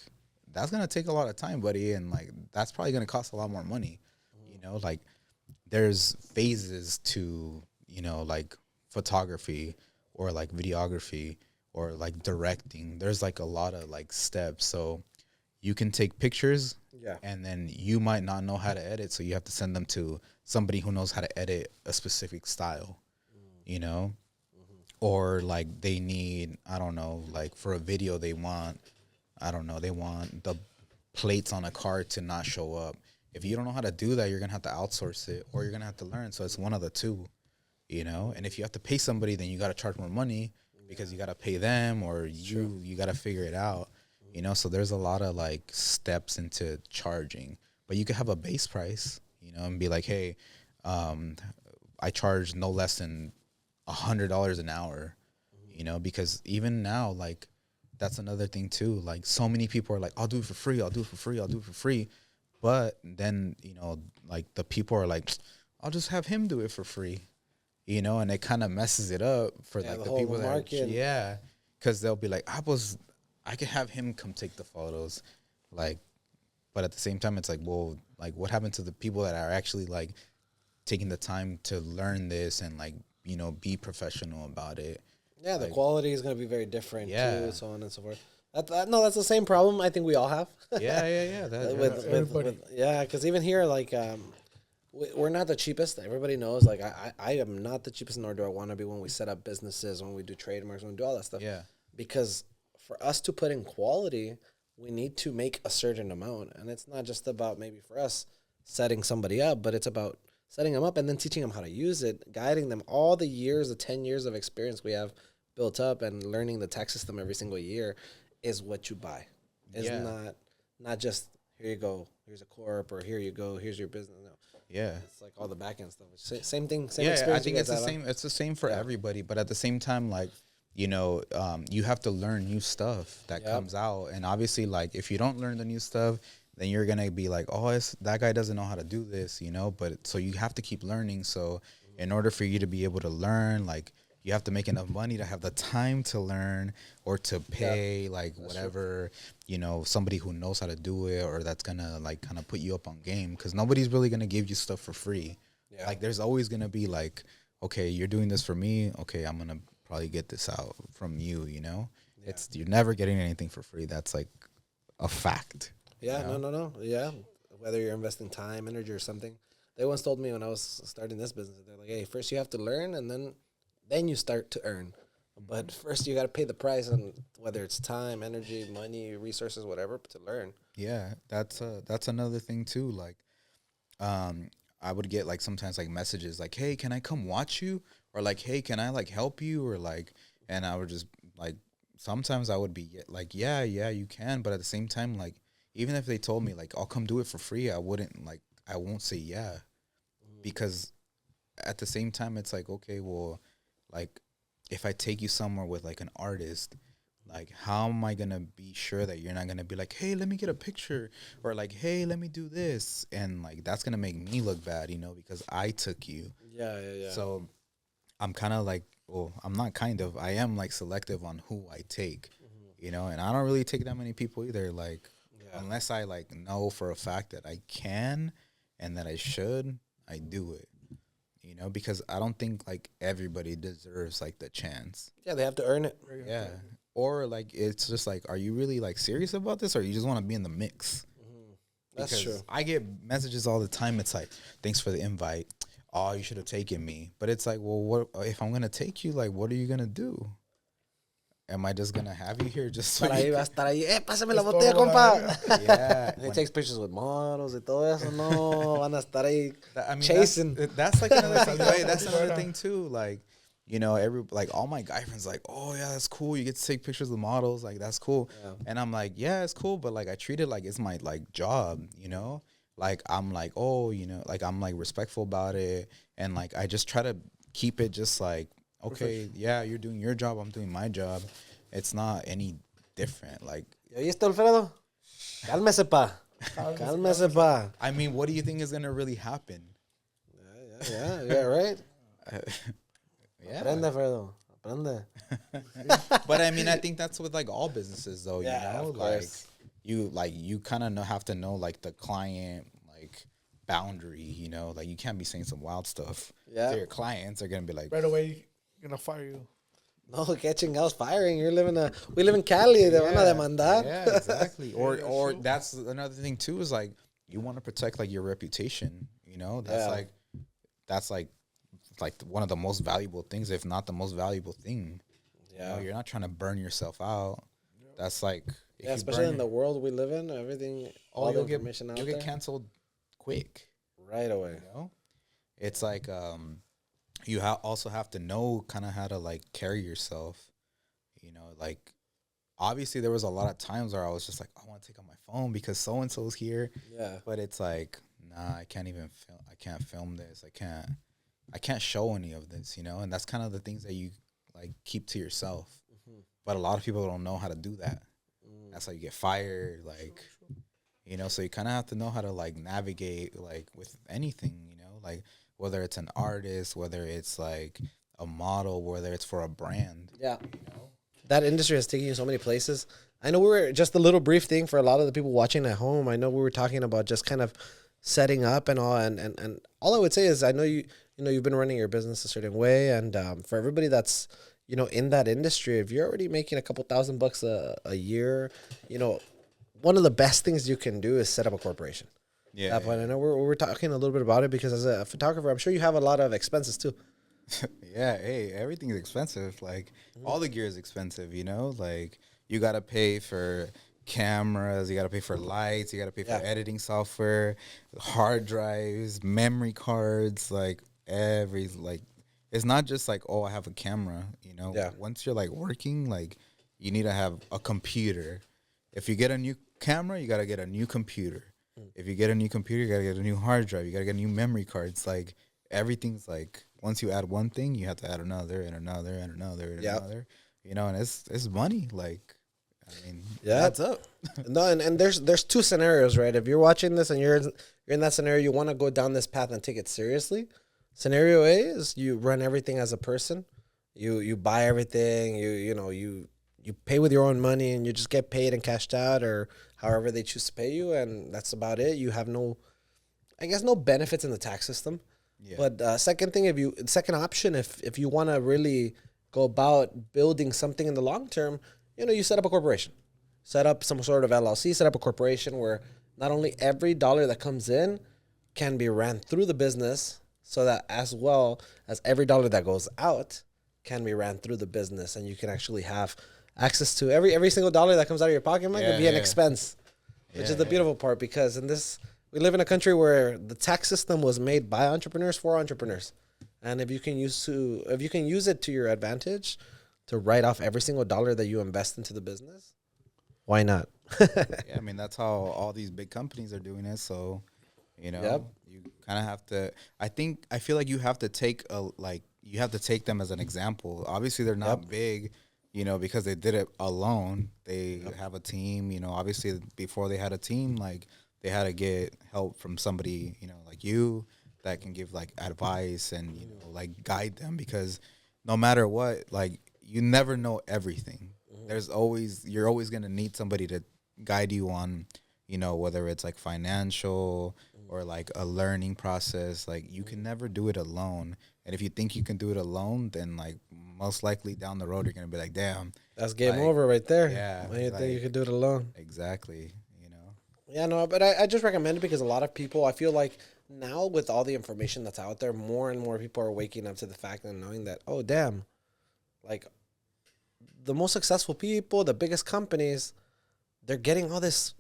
that's gonna take a lot of time, buddy, and like that's probably gonna cost a lot more money. Like there's phases to like photography or like videography or like directing. There's like a lot of like steps. So you can take pictures, and then you might not know how to edit, so you have to send them to somebody who knows how to edit a specific style. Or like they need, I don't know, like for a video they want the plates on a car to not show up. If you don't know how to do that, you're gonna have to outsource it, or you're gonna have to learn. So it's one of the two. And if you have to pay somebody, then you got to charge more money because you got to pay them, or you got to figure it out. So there's a lot of like steps into charging, but you could have a base price, and be like, hey, I charge no less than $100 an hour, because even now, like, that's another thing too. Like, so many people are like, I'll do it for free. I'll do it for free. I'll do it for free. But then, like the people are like, I'll just have him do it for free, and it kind of messes it up for like the people that because they'll be like, I could have him come take the photos, like, but at the same time, it's like, well, like what happened to the people that are actually like taking the time to learn this and like, be professional about it? Yeah, the like, quality is going to be very different too, so on and so forth. No, that's the same problem I think we all have. Yeah. Because even here, like, we're not the cheapest. Everybody knows. Like, I am not the cheapest, nor do I want to be when we set up businesses, when we do trademarks, when we do all that stuff. Yeah. Because for us to put in quality, we need to make a certain amount. And it's not just about maybe for us setting somebody up, but it's about setting them up and then teaching them how to use it, guiding them all the years, the 10 years of experience we have built up and learning the tax system every single year is what you buy. It's not just, here you go, here's a corp, or here you go, here's your business. No. Yeah. It's like all the back end stuff. Same thing, same experience. I think it's the same. It's the same for everybody, but at the same time, like, you have to learn new stuff that comes out. And obviously, like, if you don't learn the new stuff, then you're going to be like, oh, that guy doesn't know how to do this, but so you have to keep learning. So in order for you to be able to learn, like, you have to make enough money to have the time to learn, or to pay whatever, somebody who knows how to do it, or that's going to like kind of put you up on game, because nobody's really going to give you stuff for free. Yeah. Like, there's always going to be like, okay, you're doing this for me. Okay, I'm going to probably get this out from you, you're never getting anything for free. That's like a fact. Yeah, no. Yeah. Whether you're investing time, energy, or something. They once told me when I was starting this business, they're like, hey, first you have to learn, and then you start to earn. But first, you got to pay the price, on whether it's time, energy, money, resources, whatever, to learn. Yeah, that's another thing too. Like, I would get like sometimes like messages like, "Hey, can I come watch you?" Or like, "Hey, can I like help you?" Or like, and I would just like sometimes I would be like, "Yeah, you can," but at the same time, like, even if they told me like I'll come do it for free, I won't say yeah, because at the same time it's like, okay, well, like if I take you somewhere with like an artist, like how am I gonna be sure that you're not gonna be like, hey, let me get a picture, or like, hey, let me do this, and like that's gonna make me look bad, because I took you. Yeah. So I'm kind of like, well, I'm not kind of, I am like selective on who I take, and I don't really take that many people either. Like, unless I like know for a fact that I can and that I should, I do it. Because I don't think like everybody deserves like the chance. Yeah, they have to earn it. Yeah. Or like it's just like, are you really like serious about this, or you just want to be in the mix? That's Because true. I get messages all the time. It's like, thanks for the invite. Oh, you should have taken me. But it's like, well, what if I'm gonna take you? Like, what are you gonna do? Am I just gonna have you here just so Para ahí you va a can, estar ahí. Pásame la Es botella, todo, compa. yeah? And he takes pictures with models y todo eso. No, van a estar ahí I mean, chasing. That's like another thing, right? That's Right another on. thing too. Like, all my guy friends like, oh yeah, that's cool. You get to take pictures with models, like that's cool. Yeah. And I'm like, yeah, it's cool, but like I treat it like it's my like job, Like I'm like, oh, like I'm like respectful about it, and like I just try to keep it just like, okay, yeah, you're doing your job, I'm doing my job. It's not any different. Like, ¿Y oíste, Alfredo? Cálmese, pa. Cálmese, pa. I mean, what do you think is gonna really happen? Yeah, right? Yeah. Aprende, Alfredo. Aprende. But I mean, I think that's with like all businesses, though. Yeah, of like course. you kind of have to know like the client like boundary. Like you can't be saying some wild stuff. Yeah. To your clients are gonna be like, Right away, gonna fire you. No, catching else firing. We live in Cali. Te van a demandar. yeah, exactly. Or that's another thing too, is like you want to protect like your reputation. That's like one of the most valuable things, if not the most valuable thing. Yeah. You're not trying to burn yourself out. That's like, if Yeah, you especially burn in the world we live in, everything, all the information out you'll there. get canceled quick. Right away. It's like you also have to know kind of how to like carry yourself. Like obviously there was a lot of times where I was just like, I want to take out my phone because so and so's here. Yeah. But it's like, nah, I can't even film. I can't film this. I can't show any of this. And that's kind of the things that you like keep to yourself. But a lot of people don't know how to do that. That's how you get fired. Like, so you kind of have to know how to like navigate like with anything. Like whether it's an artist, whether it's like a model, whether it's for a brand. Yeah. That industry has taken you so many places. I know we were just a little brief thing for a lot of the people watching at home. I know we were talking about just kind of setting up and all. And all I would say is I know you've been running your business a certain way. And for everybody that's, in that industry, if you're already making a couple $1,000 a year, one of the best things you can do is set up a corporation. Yeah. That point, I know we're talking a little bit about it because as a photographer, I'm sure you have a lot of expenses too. Yeah, hey, everything's expensive. Like all the gear is expensive, Like you gotta pay for cameras, you gotta pay for lights, you gotta pay for editing software, hard drives, memory cards, like it's not just like, oh, I have a camera, Yeah. Once you're like working, like you need to have a computer. If you get a new camera, you gotta get a new computer. If you get a new computer, you gotta get a new hard drive, you gotta get new memory cards. Like everything's like, once you add one thing, you have to add another and another and another and another. And it's money. Like, I mean, That's up. No, and there's two scenarios, right? If you're watching this and you're in that scenario, you want to go down this path and take it seriously. Scenario A is you run everything as a person. You buy everything. You pay with your own money and you just get paid and cashed out or however they choose to pay you, and that's about it. You have no benefits in the tax system. Yeah. But second option, if you want to really go about building something in the long term, you set up a corporation, set up some sort of LLC, set up a corporation where not only every dollar that comes in can be ran through the business, so that as well as every dollar that goes out can be ran through the business, and you can actually have access to every single dollar that comes out of your pocket, man, could be an expense, which is the beautiful part, because we live in a country where the tax system was made by entrepreneurs for entrepreneurs. And if you can use it to your advantage to write off every single dollar that you invest into the business, why not? Yeah, I mean, that's how all these big companies are doing it. So, you know, you kind of have to, I feel like you have to take them as an example. Obviously, they're not big, you know, because they did it alone. They have a team, you know, obviously before they had a team, like they had to get help from somebody, you know, like you that can give like advice and, you know, like guide them, because no matter what, like you never know everything. You're always going to need somebody to guide you on, you know, whether it's like financial or like a learning process. Like you can never do it alone. And if you think you can do it alone, then like most likely down the road, you're going to be like, damn. That's game over right there. Yeah. When you think you could do it alone. Exactly. You know? Yeah, no, but I just recommend it because a lot of people, I feel like now with all the information that's out there, more and more people are waking up to the fact and knowing that, oh, damn, like the most successful people, the biggest companies, they're getting all this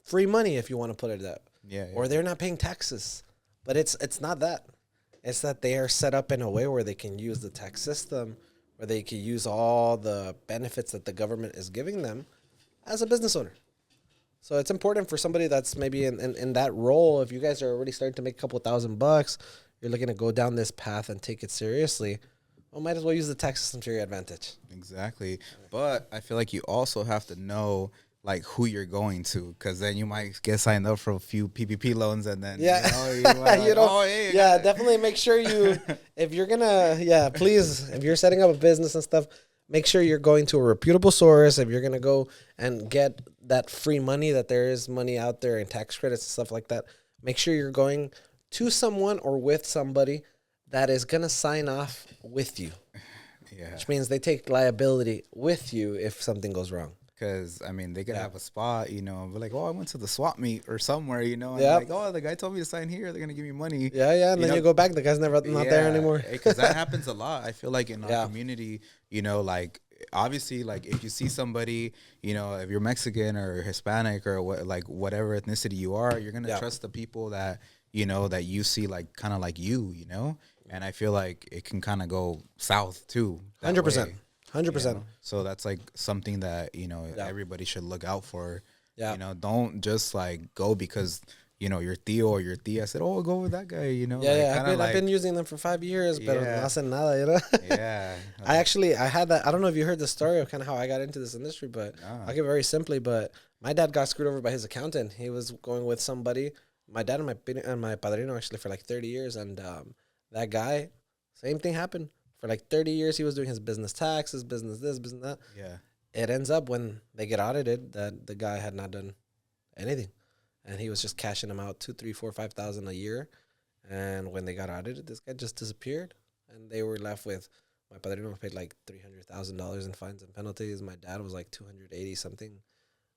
free money, if you want to put it that. Yeah. Or they're not paying taxes. But it's not that. It's that they are set up in a way where they can use the tax system, where they can use all the benefits that the government is giving them as a business owner. So it's important for somebody that's maybe in that role. If you guys are already starting to make a couple $1,000, you're looking to go down this path and take it seriously, well, might as well use the tax system to your advantage. Exactly. But I feel like you also have to know like who you're going to, because then you might get signed up for a few PPP loans, and then definitely make sure you, if you're gonna, please, if you're setting up a business and stuff, make sure you're going to a reputable source. If you're gonna go and get that free money, that there is money out there and tax credits and stuff like that, make sure you're going to someone or with somebody that is gonna sign off with you. Yeah, which means they take liability with you if something goes wrong. Because, I mean, they could have a spot, you know, and be like, oh, I went to the swap meet or somewhere, you know, and like, oh, the guy told me to sign here. They're going to give me money. Yeah, and then you go back. The guy's not there anymore. Because that happens a lot. I feel like in our community, you know, like, obviously, like, if you see somebody, you know, if you're Mexican or Hispanic or whatever ethnicity you are, you're going to trust the people that, you know, that you see, like, kind of like you know? And I feel like it can kind of go south, too. 100%. 100%. You know? So that's like something that, you know, everybody should look out for. You know, don't just like go because, you know, your tío or your tía said, oh, go with that guy, you know. I've been using them for 5 years, but no hacen nada, you know. I had that. I don't know if you heard the story of kind of how I got into this industry, but I'll give it very simply. But my dad got screwed over by his accountant. He was going with somebody, my dad and my padrino actually for like 30 years. And that guy, same thing happened. For like 30 years, he was doing his business taxes, business this, business that. Yeah. It ends up when they get audited that the guy had not done anything. And he was just cashing them out 2, 3, 4, 5,000 a year. And when they got audited, this guy just disappeared. And they were left with, my padrino paid like $300,000 in fines and penalties. My dad was like 280 something.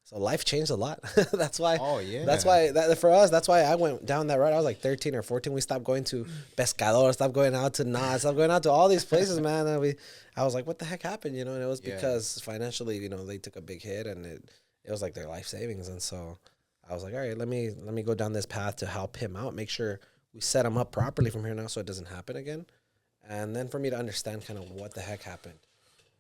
So life changed a lot. That's why. Oh yeah. That's why for us. That's why I went down that road. I was like 13 or 14. We stopped going to Pescador. Stopped going out to NODAL. Stopped going out to all these places, man. And I was like, what the heck happened? You know. And it was because financially, you know, they took a big hit, and it was like their life savings. And so I was like, all right, let me go down this path to help him out. Make sure we set him up properly from here now, so it doesn't happen again. And then for me to understand kind of what the heck happened.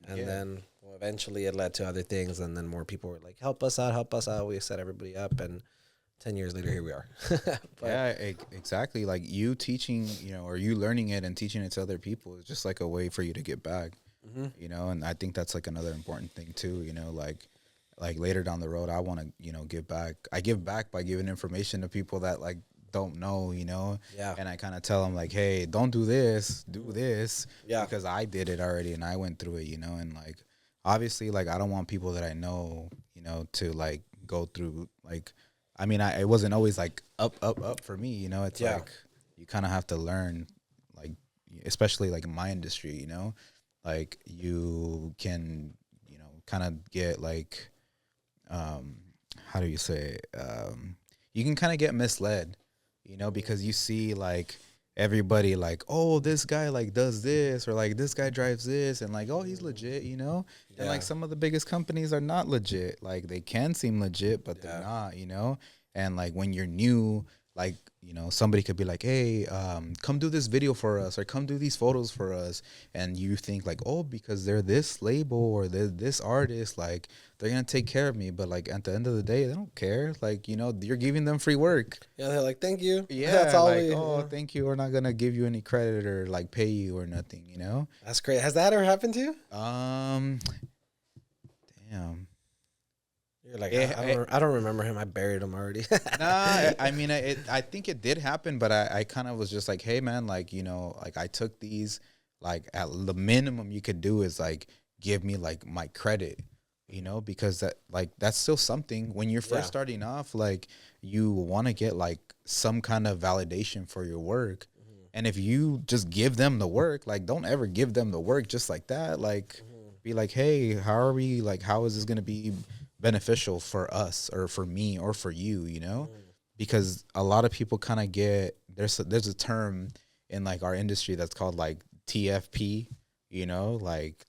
And then eventually it led to other things, and then more people were like, help us out. We set everybody up, and 10 years later, here we are. Exactly. Like you teaching, you know, or you learning it and teaching it to other people is just like a way for you to get back, you know, and I think that's like another important thing too, you know, like later down the road, I want to, you know, give back. I give back by giving information to people that like don't know, you know, and I kind of tell them like, hey, don't do this, do this, because I did it already and I went through it, you know, and like obviously like I don't want people that I know, you know, to like go through like, I mean, it wasn't always like up for me, you know. It's like you kind of have to learn, like especially like in my industry, you know, like you can, you know, kind of get like how do you say you can kind of get misled, you know, because you see like everybody like, oh, this guy like does this, or like this guy drives this, and like, oh, he's legit, you know. And like some of the biggest companies are not legit. Like they can seem legit, but they're not, you know. And like when you're new, like, you know, somebody could be like, hey, come do this video for us, or come do these photos for us, and you think like, oh, because they're this label or they're this artist, like they're gonna take care of me. But like at the end of the day, they don't care. Like, you know, you're giving them free work. Yeah, they're like, thank you. Yeah, That's all like, oh, thank you. We're not gonna give you any credit or like pay you or nothing, you know. That's great. Has that ever happened to you? Damn. You're like, I don't remember him. I buried him already. Nah, I mean, I think it did happen, but I kind of was just like, hey, man, like, you know, like I took these, like at the minimum you could do is like give me like my credit, you know, because that like that's still something when you're first starting off, like you want to get like some kind of validation for your work. And if you just give them the work, like don't ever give them the work just like that. Like be like, hey, how is this going to be beneficial for us or for me or for you, you know? Because a lot of people kind of get, there's a term in like our industry that's called like TFP, you know, like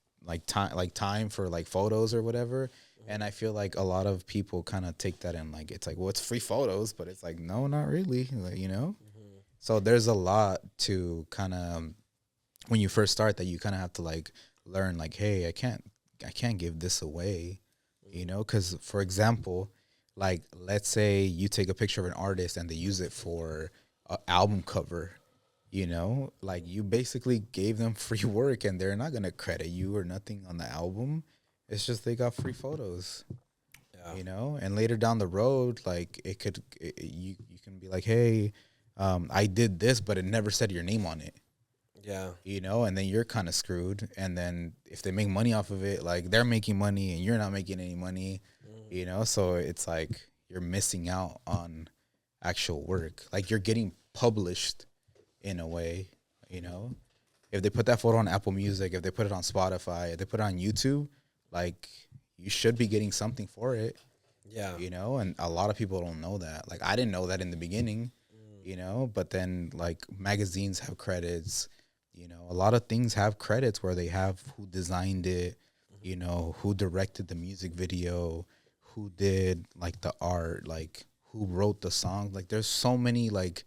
time for like photos or whatever. And I feel like a lot of people kind of take that and like, it's like, well, it's free photos, but it's like, no, not really, like, you know? So there's a lot to kind of, when you first start, that you kind of have to like learn like, hey, I can't give this away, you know? Because for example, like let's say you take a picture of an artist and they use it for an album cover, you know, like you basically gave them free work and they're not gonna credit you or nothing on the album. It's just they got free photos, you know. And later down the road, like you can be like, hey, I did this, but it never said your name on it. Yeah. You know, and then you're kind of screwed. And then if they make money off of it, like they're making money and you're not making any money, you know? So it's like you're missing out on actual work. Like you're getting published in a way, you know? If they put that photo on Apple Music, if they put it on Spotify, if they put it on YouTube, like you should be getting something for it. Yeah. You know, and a lot of people don't know that. Like I didn't know that in the beginning, you know, but then like magazines have credits. You know, a lot of things have credits where they have who designed it, you know, who directed the music video, who did like the art, like who wrote the song. Like there's so many like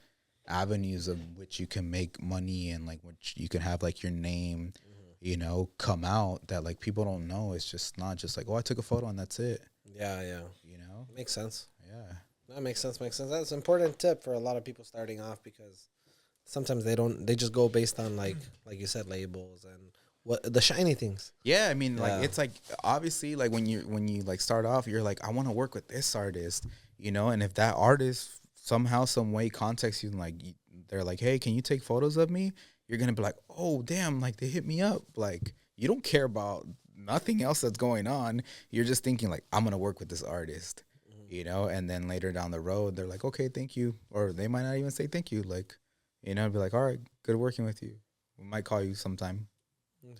avenues of which you can make money and like which you can have like your name, you know, come out that like people don't know. It's just not just like, oh, I took a photo and that's it. Yeah, yeah. You know? Makes sense. Yeah. That makes sense. That's an important tip for a lot of people starting off because sometimes they just go based on like you said, labels and what the shiny things. Yeah, I mean, like it's like obviously like when you like start off, you're like, I want to work with this artist, you know, and if that artist somehow, some way contacts you and like they're like, hey, can you take photos of me? You're gonna be like, oh damn, like they hit me up. Like you don't care about nothing else that's going on. You're just thinking like, I'm gonna work with this artist, you know, and then later down the road, they're like, okay, thank you, or they might not even say thank you, like. You know, be like, all right, good working with you. We might call you sometime.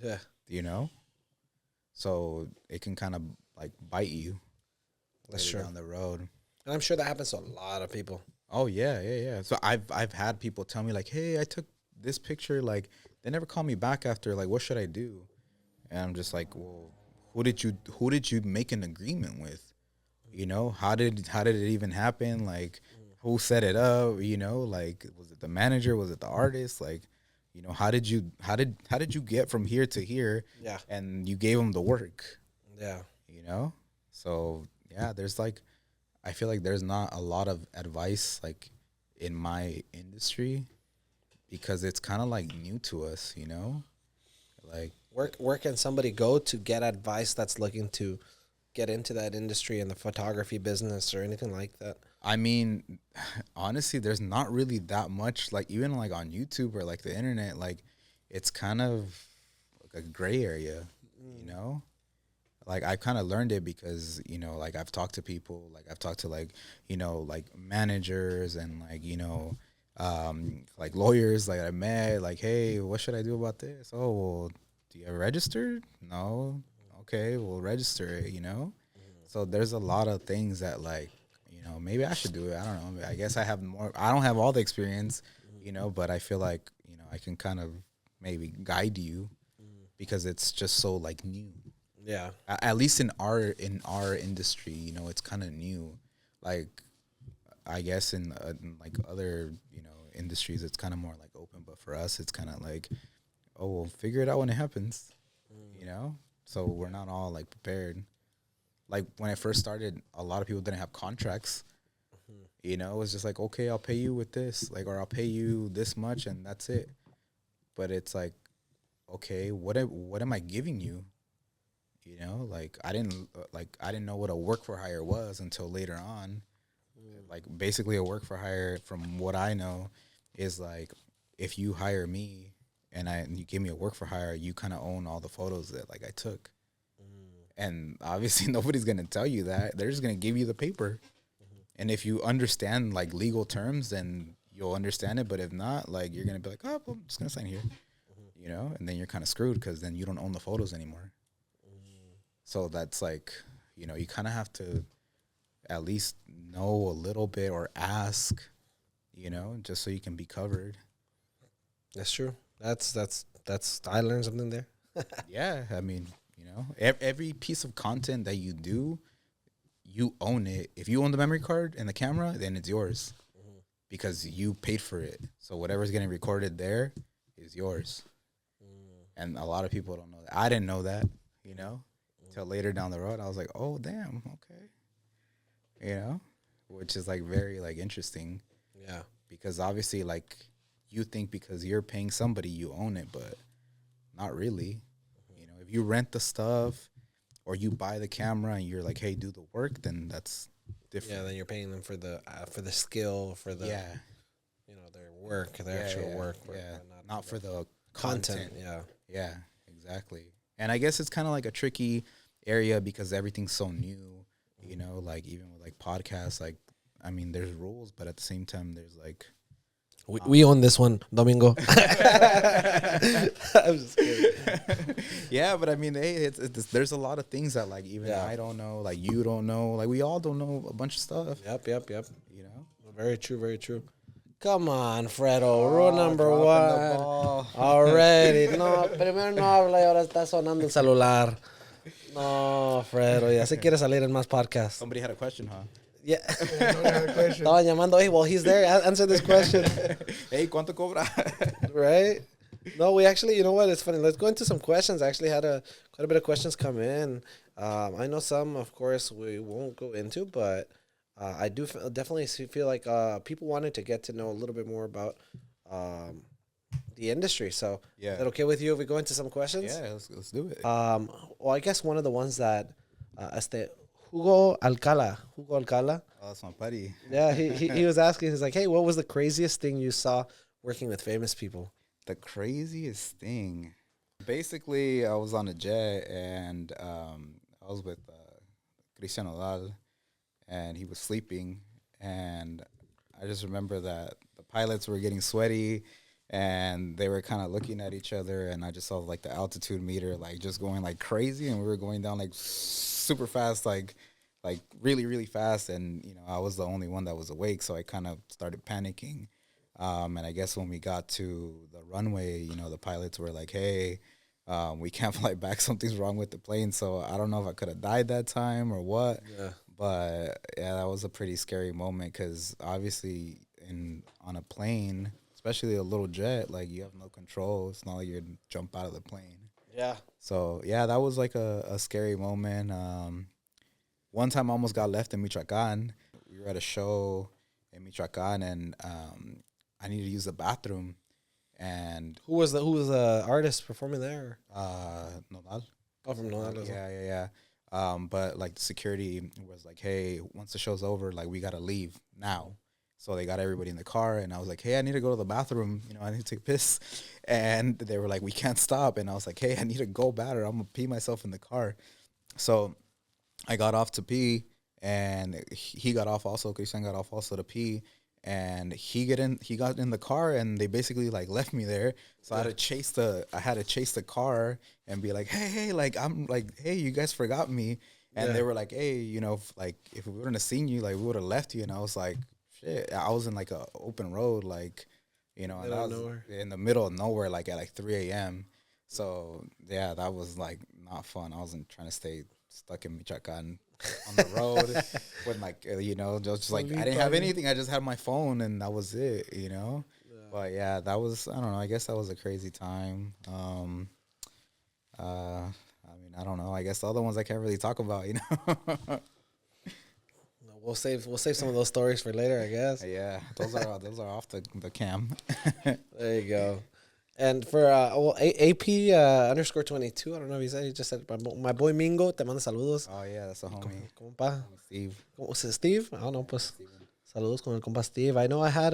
Yeah. You know? So it can kind of like bite you. That's true. Down the road. And I'm sure that happens to a lot of people. Oh yeah. So I've had people tell me like, hey, I took this picture, like they never call me back after, like, what should I do? And I'm just like, well, who did you make an agreement with? You know, how did it even happen? Like who set it up? You know, like was it the manager? Was it the artist? Like, you know, how did you get from here to here? Yeah. And you gave them the work. Yeah. You know? So yeah, there's like, I feel like there's not a lot of advice like in my industry because it's kind of like new to us, you know? Like where can somebody go to get advice that's looking to get into that industry in the photography business or anything like that? I mean, honestly, there's not really that much, like even like on YouTube or like the internet, like it's kind of like a gray area, you know? Like I kind of learned it because, you know, like I've talked to people, like I've talked to like, you know, like managers and like, you know, like lawyers like I met, like, hey, what should I do about this? Oh, well, do you have registered? No. Okay, we'll register it, you know? So there's a lot of things that like, you know, maybe I should do it. I don't know. I guess I don't have all the experience, you know, but I feel like, you know, I can kind of maybe guide you because it's just so like new. Yeah. At least in our industry, you know, it's kind of new. Like, I guess in like other, you know, industries, it's kind of more like open, but for us, it's kind of like, oh, we'll figure it out when it happens, you know? So we're not all like prepared. Like when I first started, a lot of people didn't have contracts. You know, it was just like, okay, I'll pay you with this, like, or I'll pay you this much, and that's it. But it's like, okay, what am I giving you? You know, like I didn't know what a work for hire was until later on. Like basically, a work for hire, from what I know, is like if you hire me and you give me a work for hire, you kind of own all the photos that like I took. And obviously, nobody's gonna tell you that. They're just gonna give you the paper. And if you understand like legal terms, then you'll understand it. But if not, like you're gonna be like, oh, well, I'm just gonna sign here, you know. And then you're kind of screwed because then you don't own the photos anymore. So that's like, you know, you kind of have to at least know a little bit or ask, you know, just so you can be covered. That's true. That's I learned something there. Yeah, I mean, you know, every piece of content that you do, you own it. If you own the memory card and the camera, then it's yours because you paid for it. So whatever's getting recorded there is yours. And a lot of people don't know that. I didn't know that, you know, until later down the road. I was like, oh, damn, okay. You know, which is like very like interesting. Yeah. Because obviously, like, you think because you're paying somebody, you own it, but not really. You know, if you rent the stuff or you buy the camera and you're like, hey, do the work, then that's different. Yeah, then you're paying them for the skill, for the you know, their work, their actual work. Yeah, not for the content. Yeah, exactly. And I guess it's kind of like a tricky area because everything's so new. You know, like even with like podcasts, like I mean, there's rules, but at the same time, there's like we own this one, Domingo. I'm just kidding. Yeah, but I mean, hey, it's there's a lot of things that like even I don't know, like you don't know, like we all don't know a bunch of stuff. Yep. You know, Very true. Very true. Come on, Fredo. Rule number one. Already. No, primero no habla y ahora está sonando el celular. No, Fredo. Ya se quiere salir en más podcasts. Somebody had a question, huh? Yeah. Estaban llamando. Hey, well, he's there. Answer this question. Hey, ¿cuánto cobra? Right? No, we actually, you know what? It's funny. Let's go into some questions. I actually had quite a bit of questions come in. I know some, of course, we won't go into, but I do definitely feel like people wanted to get to know a little bit more about the industry. So, is that okay with you if we go into some questions? Yeah, let's do it. Well, I guess one of the ones that Hugo Alcala. Oh, that's my buddy. Yeah, he was asking. He's like, hey, what was the craziest thing you saw working with famous people? The craziest thing. Basically, I was on a jet and I was with NODAL, and he was sleeping. And I just remember that the pilots were getting sweaty and they were kind of looking at each other. And I just saw like the altitude meter like just going like crazy. And we were going down like super fast, like really, really fast. And, you know, I was the only one that was awake. So I kind of started panicking. And I guess when we got to the runway, you know, the pilots were like, hey, we can't fly back. Something's wrong with the plane. So I don't know if I could have died that time or what. Yeah. But, yeah, that was a pretty scary moment because obviously on a plane, especially a little jet, like you have no control. It's not like you're going to jump out of the plane. Yeah. So, yeah, that was like a scary moment. One time I almost got left in Michoacan. We were at a show in Michoacan, and I needed to use the bathroom. And who was the artist performing there? Nodal. Oh, from Nodal. Yeah. But like the security was like, hey, once the show's over, like we gotta leave now. So they got everybody in the car, and I was like, hey, I need to go to the bathroom. You know, I need to take a piss. And they were like, we can't stop. And I was like, hey, I need to go batter. I'm gonna pee myself in the car. So I got off to pee, and he got off also. Christian got off also to pee. And he got in the car, and they basically like left me there. So I had to chase the car and be like, hey, like I'm like, hey, you guys forgot me. And they were like, hey, you know, like if we wouldn't have seen you, like we would have left you. And I was like, shit. I was in like a open road, like you know, and Middle that of was nowhere. in the middle of nowhere, like at like 3 a.m. So yeah, that was like not fun. I wasn't trying to stay stuck in Michoacan on the road with my, you know, just like I didn't have anything. I just had my phone and that was it, you know. But yeah, that was, I don't know. I guess that was a crazy time. I mean, I don't know. I guess the other ones I can't really talk about, you know. We'll save some of those stories for later, I guess. Yeah, those are off the cam. There you go. And for AP underscore 22, I don't know if he said, he just said, my boy Mingo, te manda saludos. Oh yeah, that's a homie. Compa. Steve. ¿Cómo se Steve? I don't know, pues. Saludos con el compa Steve. I know I had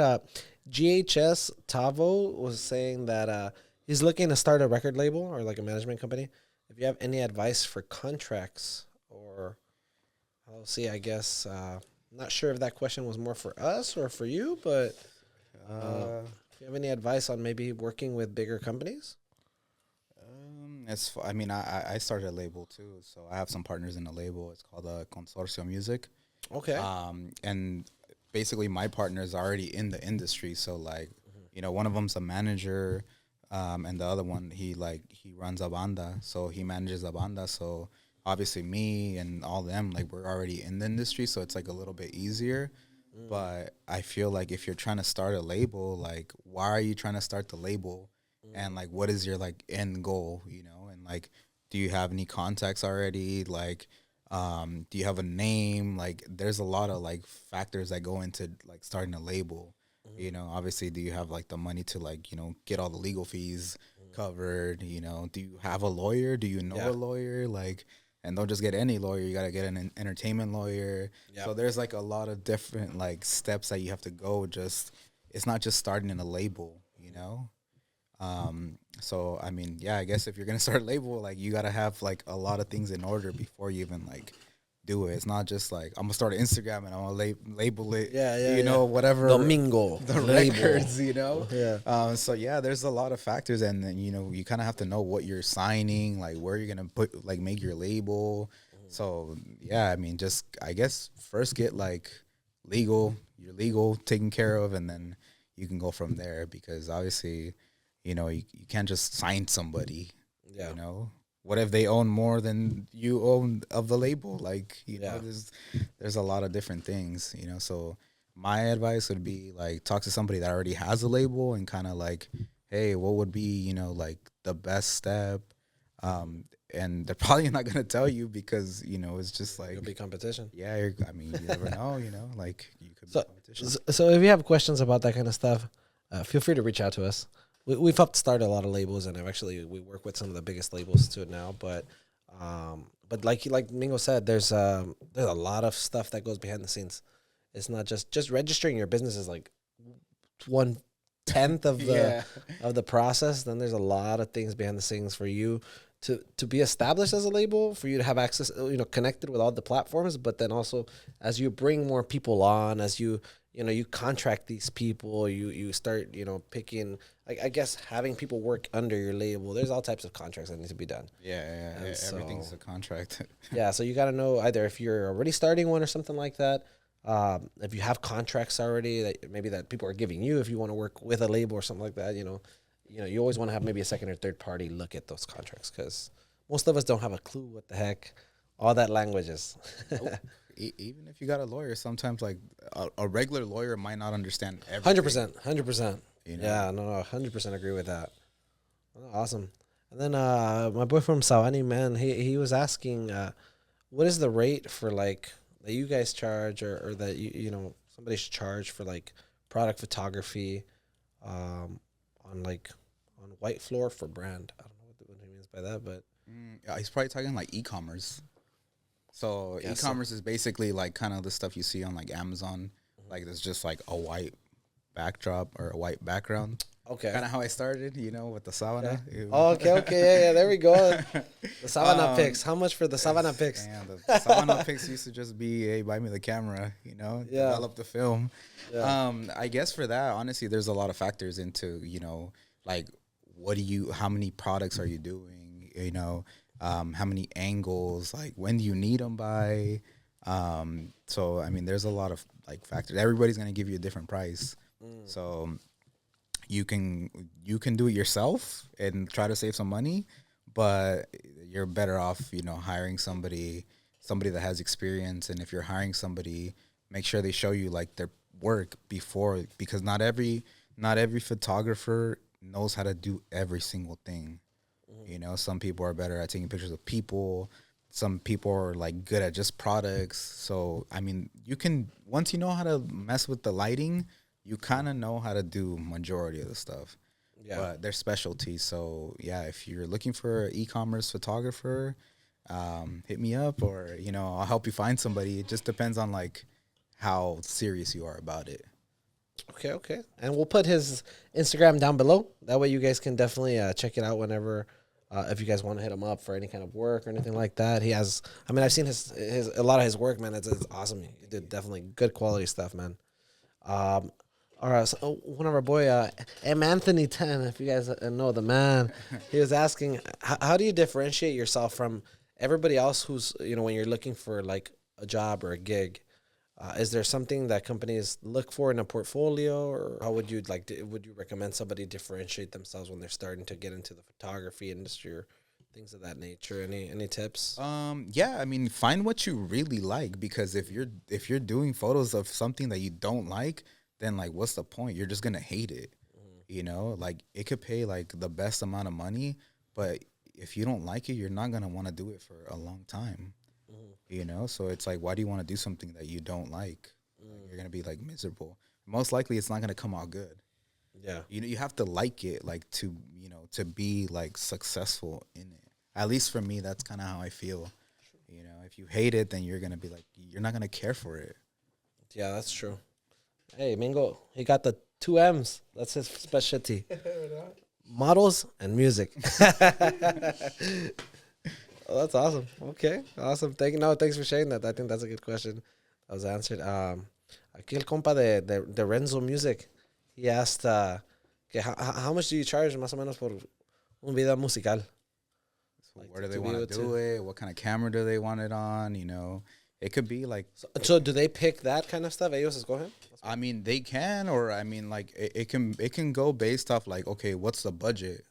GHS Tavo was saying that he's looking to start a record label or like a management company. If you have any advice for contracts or, I'll see, I guess, not sure if that question was more for us or for you, but if you have any advice on maybe working with bigger companies? I mean, I started a label too, so I have some partners in the label. It's called Consorcio Music. Okay. And basically my partner's already in the industry, so like, you know, one of them's a manager, and the other one he runs a banda, so he manages a banda. So obviously me and all them, like, we're already in the industry, so it's like a little bit easier. But I feel like if you're trying to start a label, like, why are you trying to start the label? And like, what is your like end goal, you know? And like, do you have any contacts already? Like, do you have a name? Like, there's a lot of like factors that go into like starting a label. You know, obviously, do you have like the money to like, you know, get all the legal fees covered? You know, do you have a lawyer? Do you know a lawyer? Like, and don't just get any lawyer. You got to get an entertainment lawyer. Yep. So there's like a lot of different like steps that you have to go. Just, it's not just starting in a label, you know? So, I mean, yeah, I guess if you're going to start a label, like, you got to have like a lot of things in order before you even like do it. It's not just like, I'm gonna start an Instagram and I'm gonna label it, you know, whatever. Domingo. The records, you know? Yeah. So yeah, there's a lot of factors, and then, you know, you kind of have to know what you're signing, like where you're gonna put, like, make your label. So yeah, I mean, just, I guess, first get like your legal taken care of, and then you can go from there, because obviously, you know, you can't just sign somebody, you know? What if they own more than you own of the label? Like, you know, there's a lot of different things, you know. So my advice would be like, talk to somebody that already has a label and kind of like, hey, what would be, you know, like the best step? And they're probably not gonna tell you, because, you know, it's just like, It'll be competition. Yeah, I mean, you never know, you know, like, you could be competition. So if you have questions about that kind of stuff, feel free to reach out to us. We've helped start a lot of labels, and we work with some of the biggest labels too now. But like Mingo said, there's a lot of stuff that goes behind the scenes. It's not just registering your business is like 1/10 of the process. Then there's a lot of things behind the scenes for you to be established as a label, for you to have access, you know, connected with all the platforms. But then also, as you bring more people on, as you contract these people, you start, you know, picking, I guess, having people work under your label. There's all types of contracts that need to be done. Yeah. Everything's a contract. Yeah, so you got to know either if you're already starting one or something like that. If you have contracts already that people are giving you, if you want to work with a label or something like that, you know, you always want to have maybe a second or third party look at those contracts, because most of us don't have a clue what the heck all that language is. Even if you got a lawyer, sometimes like a regular lawyer might not understand everything. 100%. You know? Yeah, no, 100% agree with that. Oh, awesome. And then my boy from Savani, man, he was asking, what is the rate for like that you guys charge, or that you know somebody should charge for like product photography, on white floor for brand. I don't know what he means by that, but he's probably talking like e-commerce. So e-commerce is basically like kind of the stuff you see on like Amazon. Like, there's just like a white backdrop or a white background. Okay. Kind of how I started, you know, with the Savana. Okay. Yeah, there we go. The Savana pics. How much for the Savana pics? Man, the Savana pics used to just be, hey, buy me the camera, you know, develop the film. Yeah. I guess for that, honestly, there's a lot of factors into, you know, like, how many products are you doing, you know, how many angles, like, when do you need them by? So, I mean, there's a lot of like factors. Everybody's going to give you a different price. So, you can do it yourself and try to save some money, but you're better off, hiring somebody that has experience. And if you're hiring somebody, make sure they show you like their work before, because not every photographer knows how to do every single thing. Some people are better at taking pictures of people. Some people are like good at just products. So I mean, you can, once you know how to mess with the lighting, you kind of know how to do majority of the stuff. Yeah. But they're specialties. So yeah, if you're looking for an e-commerce photographer, hit me up, or I'll help you find somebody. It just depends on like how serious you are about it. Okay. And we'll put his Instagram down below. That way you guys can definitely check it out whenever, if you guys want to hit him up for any kind of work or anything like that. He has, I mean, I've seen his a lot of his work, man. It's awesome. He did definitely good quality stuff, man. All right, so one of our boy, M. Anthony 10, if you guys know the man, he was asking, how do you differentiate yourself from everybody else who's, when you're looking for like a job or a gig? Is there something that companies look for in a portfolio, or how would you would you recommend somebody differentiate themselves when they're starting to get into the photography industry or things of that nature? Any tips? Yeah, I mean, find what you really like, because if you're doing photos of something that you don't like, then like what's the point? You're just gonna hate it. Like it could pay like the best amount of money, but if you don't like it, you're not gonna want to do it for a long time. So it's like, why do you want to do something that you don't like? You're gonna be like miserable. Most likely, it's not gonna come out good. Yeah. You have to like it, like to be like successful in it. At least for me, that's kind of how I feel. If you hate it, then you're gonna be like, you're not gonna care for it. Yeah, that's true. Hey, Mingo, he got the 2 M's. That's his specialty. Models and music. Oh, that's awesome. Okay, awesome. Thanks for sharing that. I think that's a good question. That was answered. Aquí el compa de Renzo Music, he asked, how much do you charge más o menos por un video musical? So where do they want to do it? What kind of camera do they want it on? It could be like. So do they pick that kind of stuff? Ellos escogen? I mean, they can, or I mean, like it can go based off like, okay, what's the budget?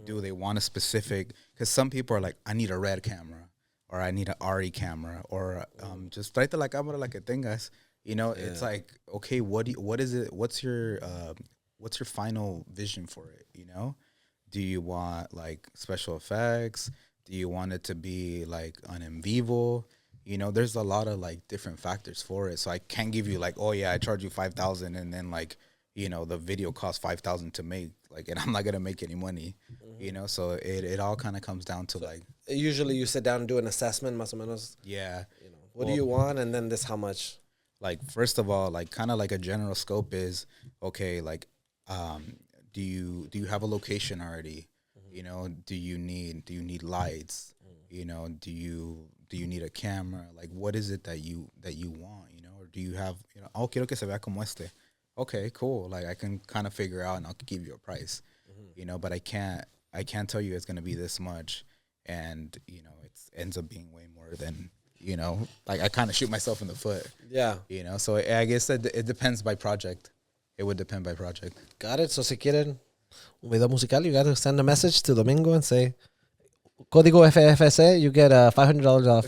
Do they want a specific? Because some people are like, I need a red camera, or I need an RE camera, or just tráete la cámara la que tengas. It's like, okay, what is it? What's your final vision for it? Do you want like special effects? Do you want it to be like an en vivo? There's a lot of like different factors for it. So I can't give you like, oh yeah, I charge you 5,000, and then like, the video costs 5,000 to make, like, and I'm not gonna make any money. So it all kind of comes down to like. Usually you sit down and do an assessment, más o menos. Yeah. What do you want, and then this how much? Like, first of all, like kind of like a general scope is, okay, like, do you have a location already? Do you need lights? Do you need a camera? Like, what is it that you want? Or do you have, oh, quiero que se vea como este. Okay, cool. Like, I can kind of figure out, and I'll give you a price. But I can't tell you it's gonna be this much, and it ends up being way more than, like I kind of shoot myself in the foot. Yeah. So I guess it depends by project. It would depend by project. Got it. So si quieren un video musical, you got to send a message to Domingo and say, Código FFC, you get $500 off.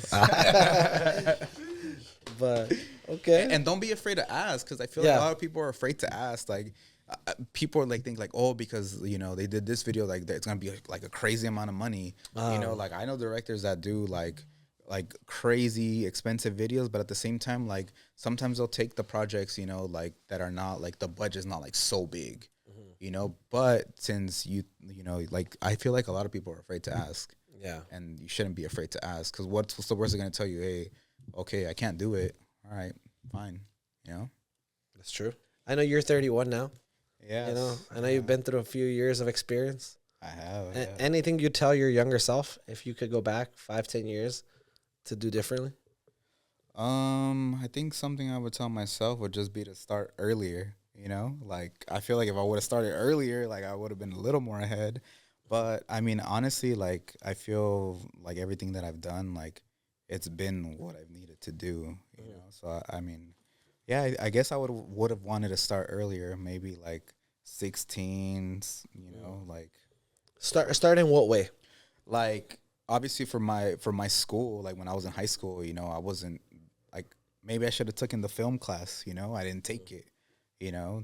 But okay. And don't be afraid to ask, because I feel like a lot of people are afraid to ask. Like, people like think like, oh, because they did this video, like it's gonna be like a crazy amount of money. Like I know directors that do like crazy expensive videos, but at the same time, like sometimes they'll take the projects, like that are not like, the budget's not like so big, but since like I feel like a lot of people are afraid to ask. Yeah. And you shouldn't be afraid to ask, because what's the worst they're gonna tell you? Hey, okay, I can't do it. All right, fine. That's true. I know you're 31 now. Yeah. I know you've been through a few years of experience. I have. Anything you tell your younger self, if you could go back 5-10 years, to do differently? I think something I would tell myself would just be to start earlier. Like I feel like if I would have started earlier, like I would have been a little more ahead. But I mean, honestly, like I feel like everything that I've done, like it's been what I've needed to do. So I mean, yeah, I guess I would have wanted to start earlier. Maybe like 16, like Start in what way? like obviously for my school, like when I was in high school, I wasn't like maybe I should have taken the film class, I didn't take it,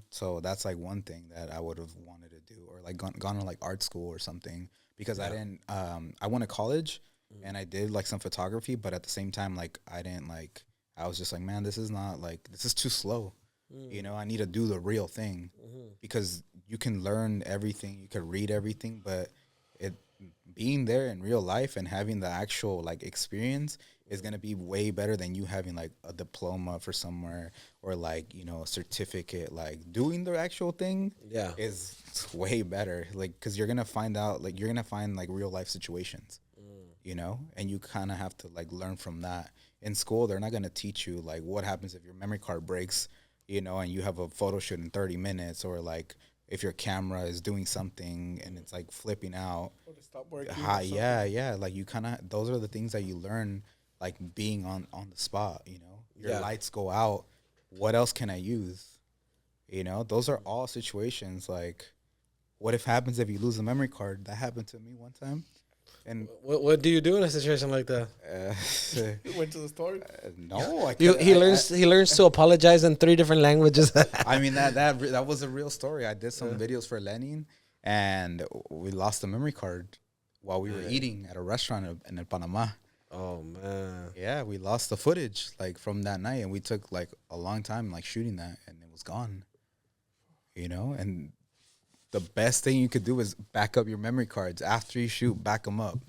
so that's like one thing that I would have wanted to do, or like gone to like art school or something, because I didn't I went to college and I did like some photography, but at the same time, like I didn't like, I was just like, man, this is too slow. I need to do the real thing, because you can learn everything, you can read everything, but it being there in real life and having the actual like experience is going to be way better than you having like a diploma for somewhere, or like, a certificate. Like doing the actual thing is way better, like, because you're going to find out, like you're going to find like real life situations, and you kind of have to like learn from that. In school, they're not going to teach you like what happens if your memory card breaks, and you have a photo shoot in 30 minutes, or like if your camera is doing something and it's like flipping out. Stop working. Yeah. Like you kind of, those are the things that you learn, like being on the spot, your lights go out. What else can I use? Those are all situations. Like, what if happens if you lose a memory card? That happened to me one time. And what do you do in a situation like that? Went to the store. No, He learns to apologize in 3 different languages. I mean that was a real story. I did some videos for Lenin, and we lost the memory card while we were eating at a restaurant in Panama. Oh man. Yeah, we lost the footage like from that night, and we took like a long time like shooting that, and it was gone. And the best thing you could do is back up your memory cards after you shoot. Back them up,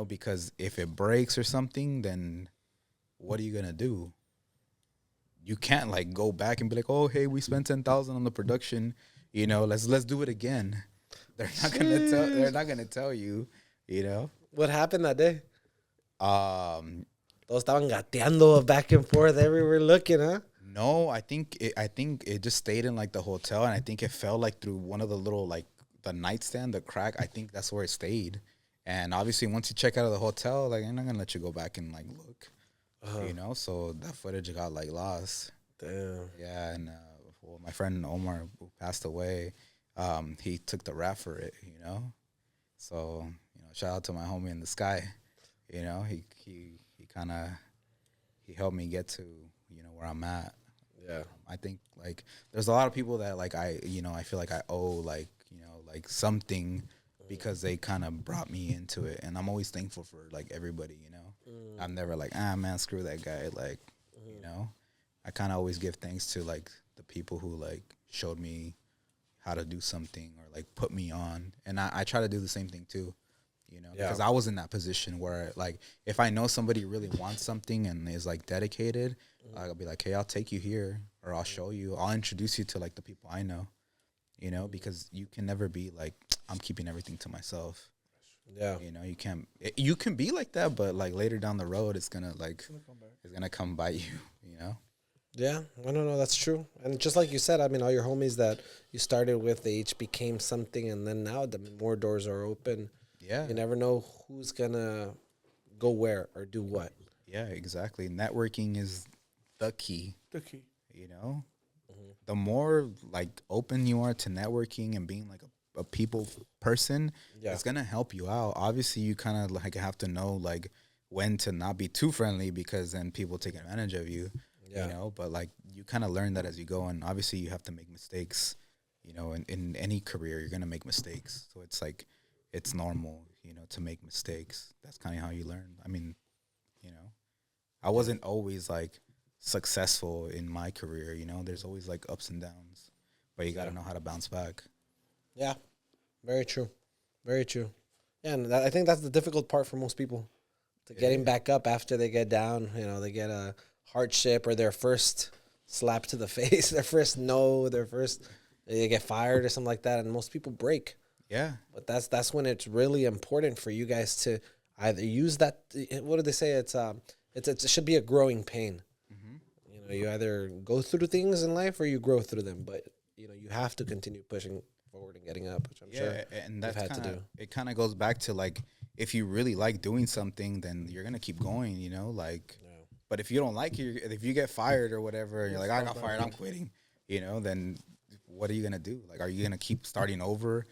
because if it breaks or something, then what are you gonna do? You can't like go back and be like, oh, hey, we spent 10,000 on the production. Let's do it again. They're not gonna tell. They're not gonna tell you. What happened that day? Todos estaban gateando back and forth everywhere looking, huh? No, I think it just stayed in like the hotel, and I think it fell like through one of the little like the nightstand, the crack. I think that's where it stayed. And obviously, once you check out of the hotel, like, they're not gonna let you go back and like look, So that footage got like lost. Damn. Yeah, and my friend Omar, who passed away, he took the rap for it, So shout out to my homie in the sky, he kind of helped me get to where I'm at. Yeah. I think like there's a lot of people that like I feel like I owe like like something, because they kind of brought me into it, and I'm always thankful for like everybody. I'm never like, man, screw that guy. Like, I kind of always give thanks to like the people who like showed me how to do something, or like put me on, and I try to do the same thing too. Because I was in that position where like if I know somebody really wants something and is like dedicated, I'll be like, hey, I'll take you here, or I'll show you, I'll introduce you to like the people I know, because you can never be like, I'm keeping everything to myself. Yeah. You can't, you can be like that, but like later down the road, it's gonna come bite you, Yeah, I don't know. That's true. And just like you said, I mean, all your homies that you started with, they each became something, and then now the more doors are open. Yeah. You never know who's gonna go where or do what. Yeah, exactly. Networking is the key. The more like open you are to networking and being like a people person, it's gonna help you out. Obviously, you kind of like have to know like when to not be too friendly, because then people take advantage of you. But like you kind of learn that as you go, and obviously you have to make mistakes. In any career, you're gonna make mistakes. So it's like it's normal, to make mistakes. That's kind of how you learn. I mean, I wasn't always like successful in my career. There's always like ups and downs, but you got to know how to bounce back. Yeah, very true. Very true. Yeah, and I think that's the difficult part for most people, to getting back up after they get down. They get a hardship or their first slap to the face, their first no, they get fired or something like that, and most people break. Yeah. But that's when it's really important for you guys to either use that. What do they say? It should be a growing pain. Mm-hmm. You either go through things in life or you grow through them. But you have to continue pushing forward and getting up, which I'm sure and that's had to do. It kind of goes back to like, if you really like doing something, then you're gonna keep going. Like. Yeah. But if you don't like it, if you get fired or whatever, and you're like, I got fired, I'm quitting. Then what are you gonna do? Like, are you gonna keep starting over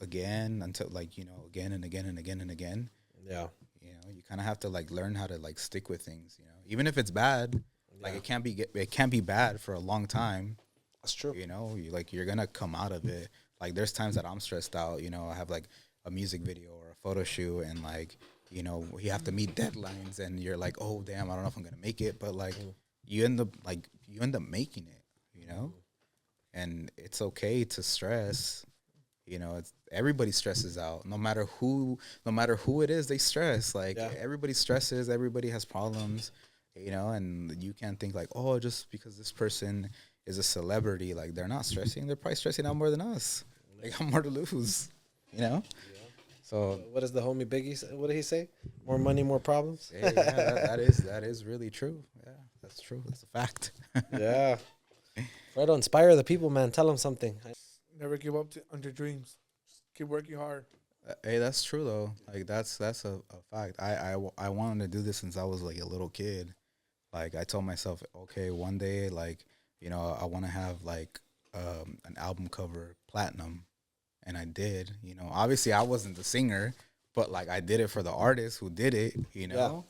again until like, you know, again and again and again and again? Yeah. You know, you kind of have to like learn how to like stick with things. You know, even if it's bad, like it can't be bad for a long time. That's true. You know, you're gonna come out of it. Like there's times that I'm stressed out. You know, I have like a music video or a photo shoot, and like, you know, you have to meet deadlines, and you're like, oh damn, I don't know if I'm gonna make it, but like you end up making it. You know, and it's okay to stress. You know, it's everybody stresses out. No matter who it is, they stress. Like everybody stresses. Everybody has problems. You know, and you can't think like, oh, just because this person is a celebrity, like they're not stressing. They're probably stressing out more than us. They got more to lose. You know. Yeah. So what does the homie Biggie say? What did he say? More money, more problems. Yeah, that is really true. Yeah, that's true. That's a fact. Yeah. Try to inspire the people, man. Tell them something. Never give up on your dreams. Just keep working hard. Hey, that's true though. Like that's a fact. I wanted to do this since I was like a little kid. Like I told myself, okay, one day, like, you know, I want to have like an album cover platinum, and I did. You know, obviously I wasn't the singer, but like I did it for the artist who did it. You know,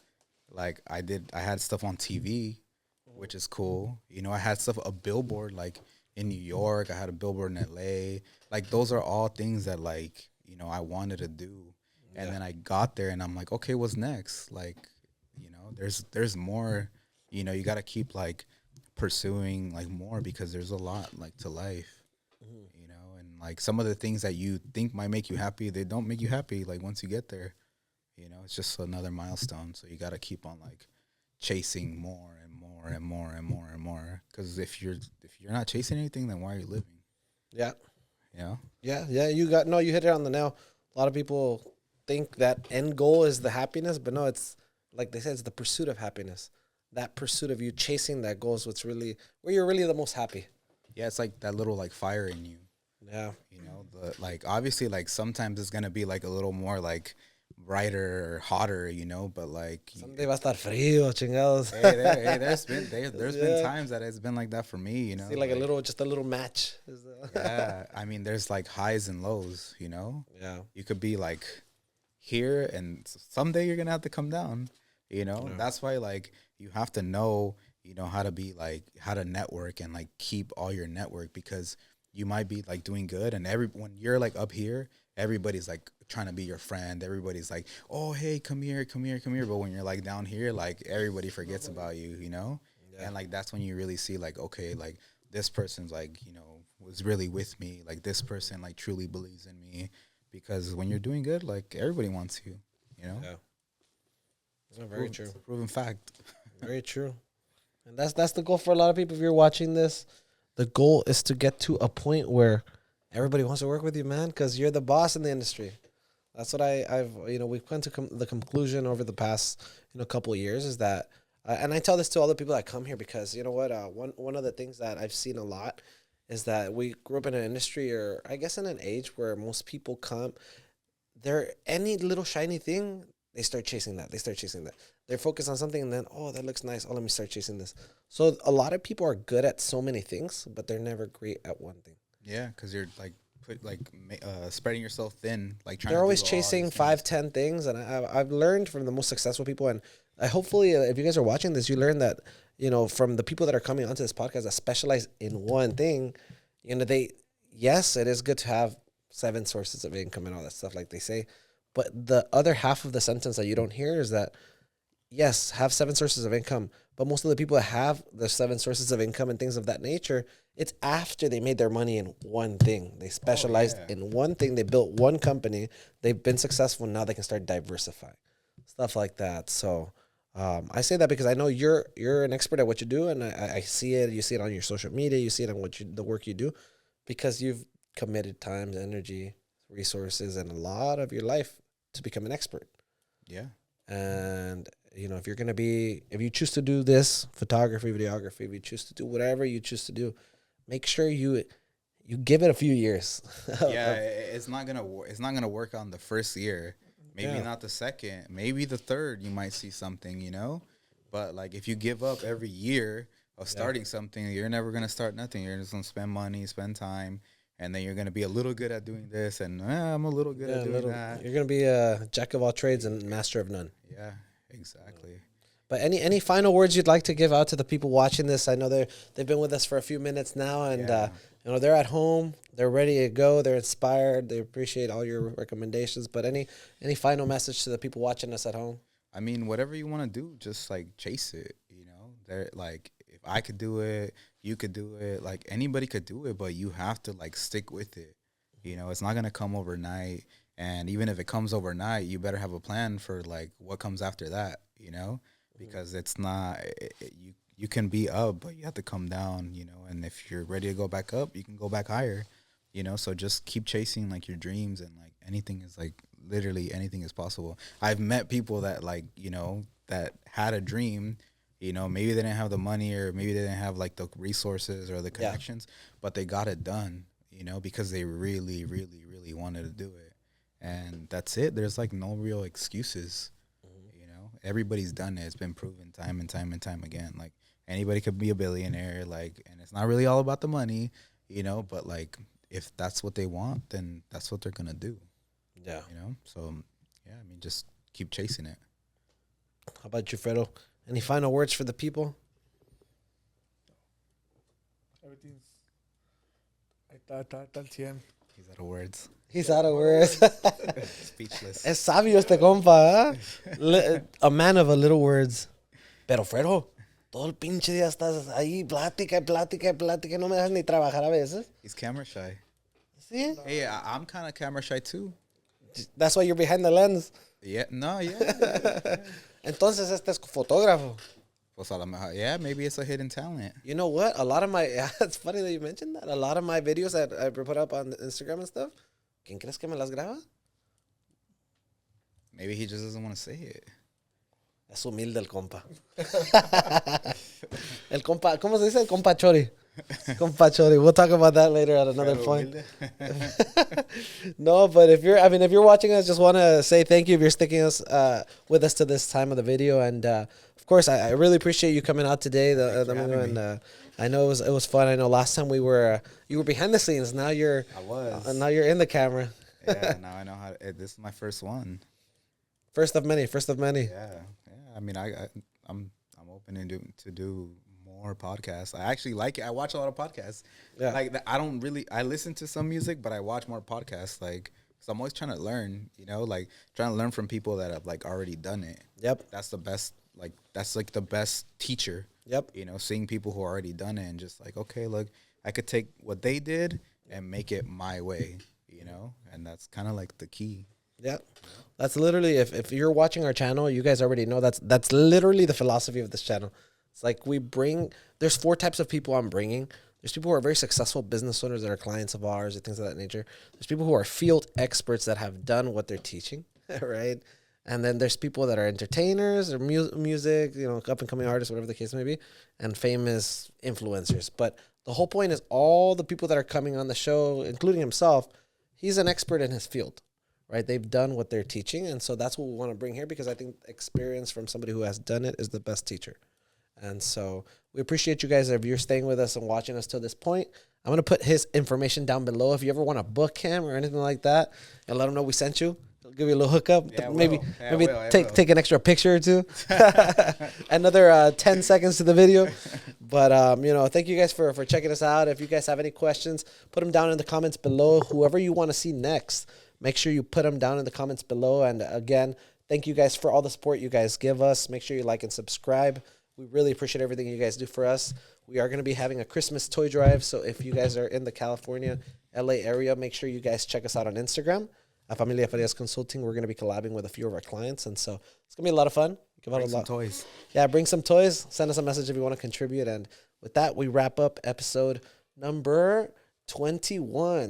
like I had stuff on TV, which is cool. You know, I had stuff a billboard like in New York. I had a billboard in LA. Like those are all things that like, you know, I wanted to do, and then I got there, and I'm like, okay, what's next? Like, you know, there's more. You know, you got to keep like pursuing like more, because there's a lot like to life, you know, and like some of the things that you think might make you happy, they don't make you happy. Like once you get there, you know, it's just another milestone. So you got to keep on like chasing more and more and more and more and more. Because if you're not chasing anything, then why are you living? Yeah. You know? Yeah. You hit it on the nail. A lot of people think that end goal is the happiness, but no, it's like they said, it's the pursuit of happiness. That pursuit of you chasing that goal is what's really where you're really the most happy. Yeah, it's like that little like fire in you. Yeah. You know, like obviously like sometimes it's gonna be like a little more like brighter or hotter, you know, but like someday va a estar frío, chingados. There's been times that it's been like that for me, you know. See, like a little match. Yeah, I mean, there's like highs and lows, you know. Yeah. You could be like here, and someday you're gonna have to come down, you know. Yeah. That's why like you have to know, you know, how to be like how to network and like keep all your network, because you might be like doing good, and when you're like up here, everybody's like trying to be your friend. Everybody's like, oh hey, come here. But when you're like down here, like everybody forgets about you, you know. Yeah. And like that's when you really see like, okay, like this person's like, you know, was really with me. Like this person like truly believes in me, because when you're doing good, like everybody wants you, you know. Yeah. That's very true. It's a proven fact. Very true. And that's the goal for a lot of people. If you're watching this, the goal is to get to a point where everybody wants to work with you, man, because you're the boss in the industry. That's what I've you know, we've come to the conclusion over the past, you know, couple of years is that, and I tell this to all the people that come here, because you know what, one of the things that I've seen a lot is that we grew up in an industry, or I guess in an age where most people come, they're any little shiny thing, they start chasing that. They're focused on something, and then, oh, that looks nice. Oh, let me start chasing this. So a lot of people are good at so many things, but they're never great at one thing. Yeah, because you're like spreading yourself thin, like trying. They're always chasing 5, 10 things, and I've learned from the most successful people, and I hopefully, if you guys are watching this, you learn that, you know, from the people that are coming onto this podcast that specialize in one thing. You know, yes, it is good to have 7 sources of income and all that stuff, like they say. But the other half of the sentence that you don't hear is that, yes, have 7 sources of income, but most of the people that have the 7 sources of income and things of that nature, it's after they made their money in one thing. They specialized in one thing. They built one company. They've been successful. Now they can start diversifying, stuff like that. So I say that because I know you're an expert at what you do, and I see it. You see it on your social media. You see it on the work you do, because you've committed time, energy, resources, and a lot of your life to become an expert. Yeah. And you know, if you choose to do this, photography, videography, if you choose to do whatever you choose to do, make sure you give it a few years. Yeah, it's not gonna work on the first year. Maybe not the second. Maybe the third. You might see something, you know. But like if you give up every year of starting something. You're never gonna start nothing. You're just gonna spend money, spend time, and then you're gonna be a little good at doing this, and I'm a little good at doing that. You're gonna be a jack of all trades and master of none. Yeah, exactly. But any final words you'd like to give out to the people watching this? I know they've been with us for a few minutes now, and they're at home, they're ready to go, they're inspired, they appreciate all your recommendations. But any final message to the people watching us at home? I mean, whatever you want to do, just like chase it. They're like, if I could do it, you could do it. Like anybody could do it, but you have to like stick with it. It's not gonna come overnight, and even if it comes overnight, you better have a plan for like what comes after that. Because it's not you can be up, but you have to come down. And if you're ready to go back up, you can go back higher. So just keep chasing like your dreams, and like anything is like literally anything is possible. I've met people that like that had a dream. Maybe they didn't have the money, or maybe they didn't have like the resources or the connections, but they got it done. Because they really, really, really wanted to do it, and that's it. There's like no real excuses. Everybody's done it. It's been proven time and time and time again. Like anybody could be a billionaire, like, and it's not really all about the money, but like if that's what they want, then that's what they're gonna do. Yeah. So yeah, I mean, just keep chasing it. How about you, Fredo? Any final words for the people? Everything's está al 100. He's out of words. He's out of words. Speechless. Es sabio este compa, ¿eh? A man of a little words. Pero, Fredo, todo el pinche día estás ahí, plática, plática, plática, no me dejas ni trabajar a veces. He's camera shy. ¿Sí? Hey, I'm kind of camera shy too. That's why you're behind the lens. Yeah, no, yeah. Entonces, este es fotógrafo. Pues a lo mejor, yeah, maybe it's a hidden talent. You know what? A lot of my, it's funny that you mentioned that. A lot of my videos that I put up on Instagram and stuff, ¿quién crees que me las graba? Maybe he just doesn't want to say it. Es humilde el compa. El compa, ¿cómo se dice? El compa chori. Compa chori. We'll talk about that later at another point. No, but if you're watching us, just want to say thank you if you're sticking us with us to this time of the video. And of course, I really appreciate you coming out today, Domingo. And I know it was fun. I know last time you were behind the scenes. Now you're now you're in the camera. Yeah, now I know how. This is my first one. First of many. Yeah. I mean, I'm open to do more podcasts. I actually like it. I watch a lot of podcasts. Yeah. Like I listen to some music, but I watch more podcasts. Like, so I'm always trying to learn. Like trying to learn from people that have like already done it. Yep. That's the best. Like that's like the best teacher. Yep. Seeing people who already done it and just like, okay, look, I could take what they did and make it my way. And that's kind of like the key. Yeah, that's literally, if you're watching our channel, you guys already know that's literally the philosophy of this channel. It's like there's 4 types of people I'm bringing. There's people who are very successful business owners that are clients of ours and things of that nature. There's people who are field experts that have done what they're teaching, right? And then there's people that are entertainers or music, up and coming artists, whatever the case may be, and famous influencers. But the whole point is all the people that are coming on the show, including himself, he's an expert in his field. Right, they've done what they're teaching, and so that's what we want to bring here, because I think experience from somebody who has done it is the best teacher. And so we appreciate you guys if you're staying with us and watching us till this point. I'm gonna put his information down below if you ever want to book him or anything like that, and let him know we sent you. He'll give you a little hookup. Yeah, maybe take an extra picture or two. Another 10 seconds to the video. But thank you guys for checking us out. If you guys have any questions, put them down in the comments below. Whoever you want to see next, make sure you put them down in the comments below. And again, thank you guys for all the support you guys give us. Make sure you like and subscribe. We really appreciate everything you guys do for us. We are going to be having a Christmas toy drive. So if you guys are in the California, LA area, make sure you guys check us out on Instagram at Familia Farias Consulting. We're going to be collabing with a few of our clients. And so it's going to be a lot of fun. Bring some toys. Yeah, bring some toys. Send us a message if you want to contribute. And with that, we wrap up episode number 21.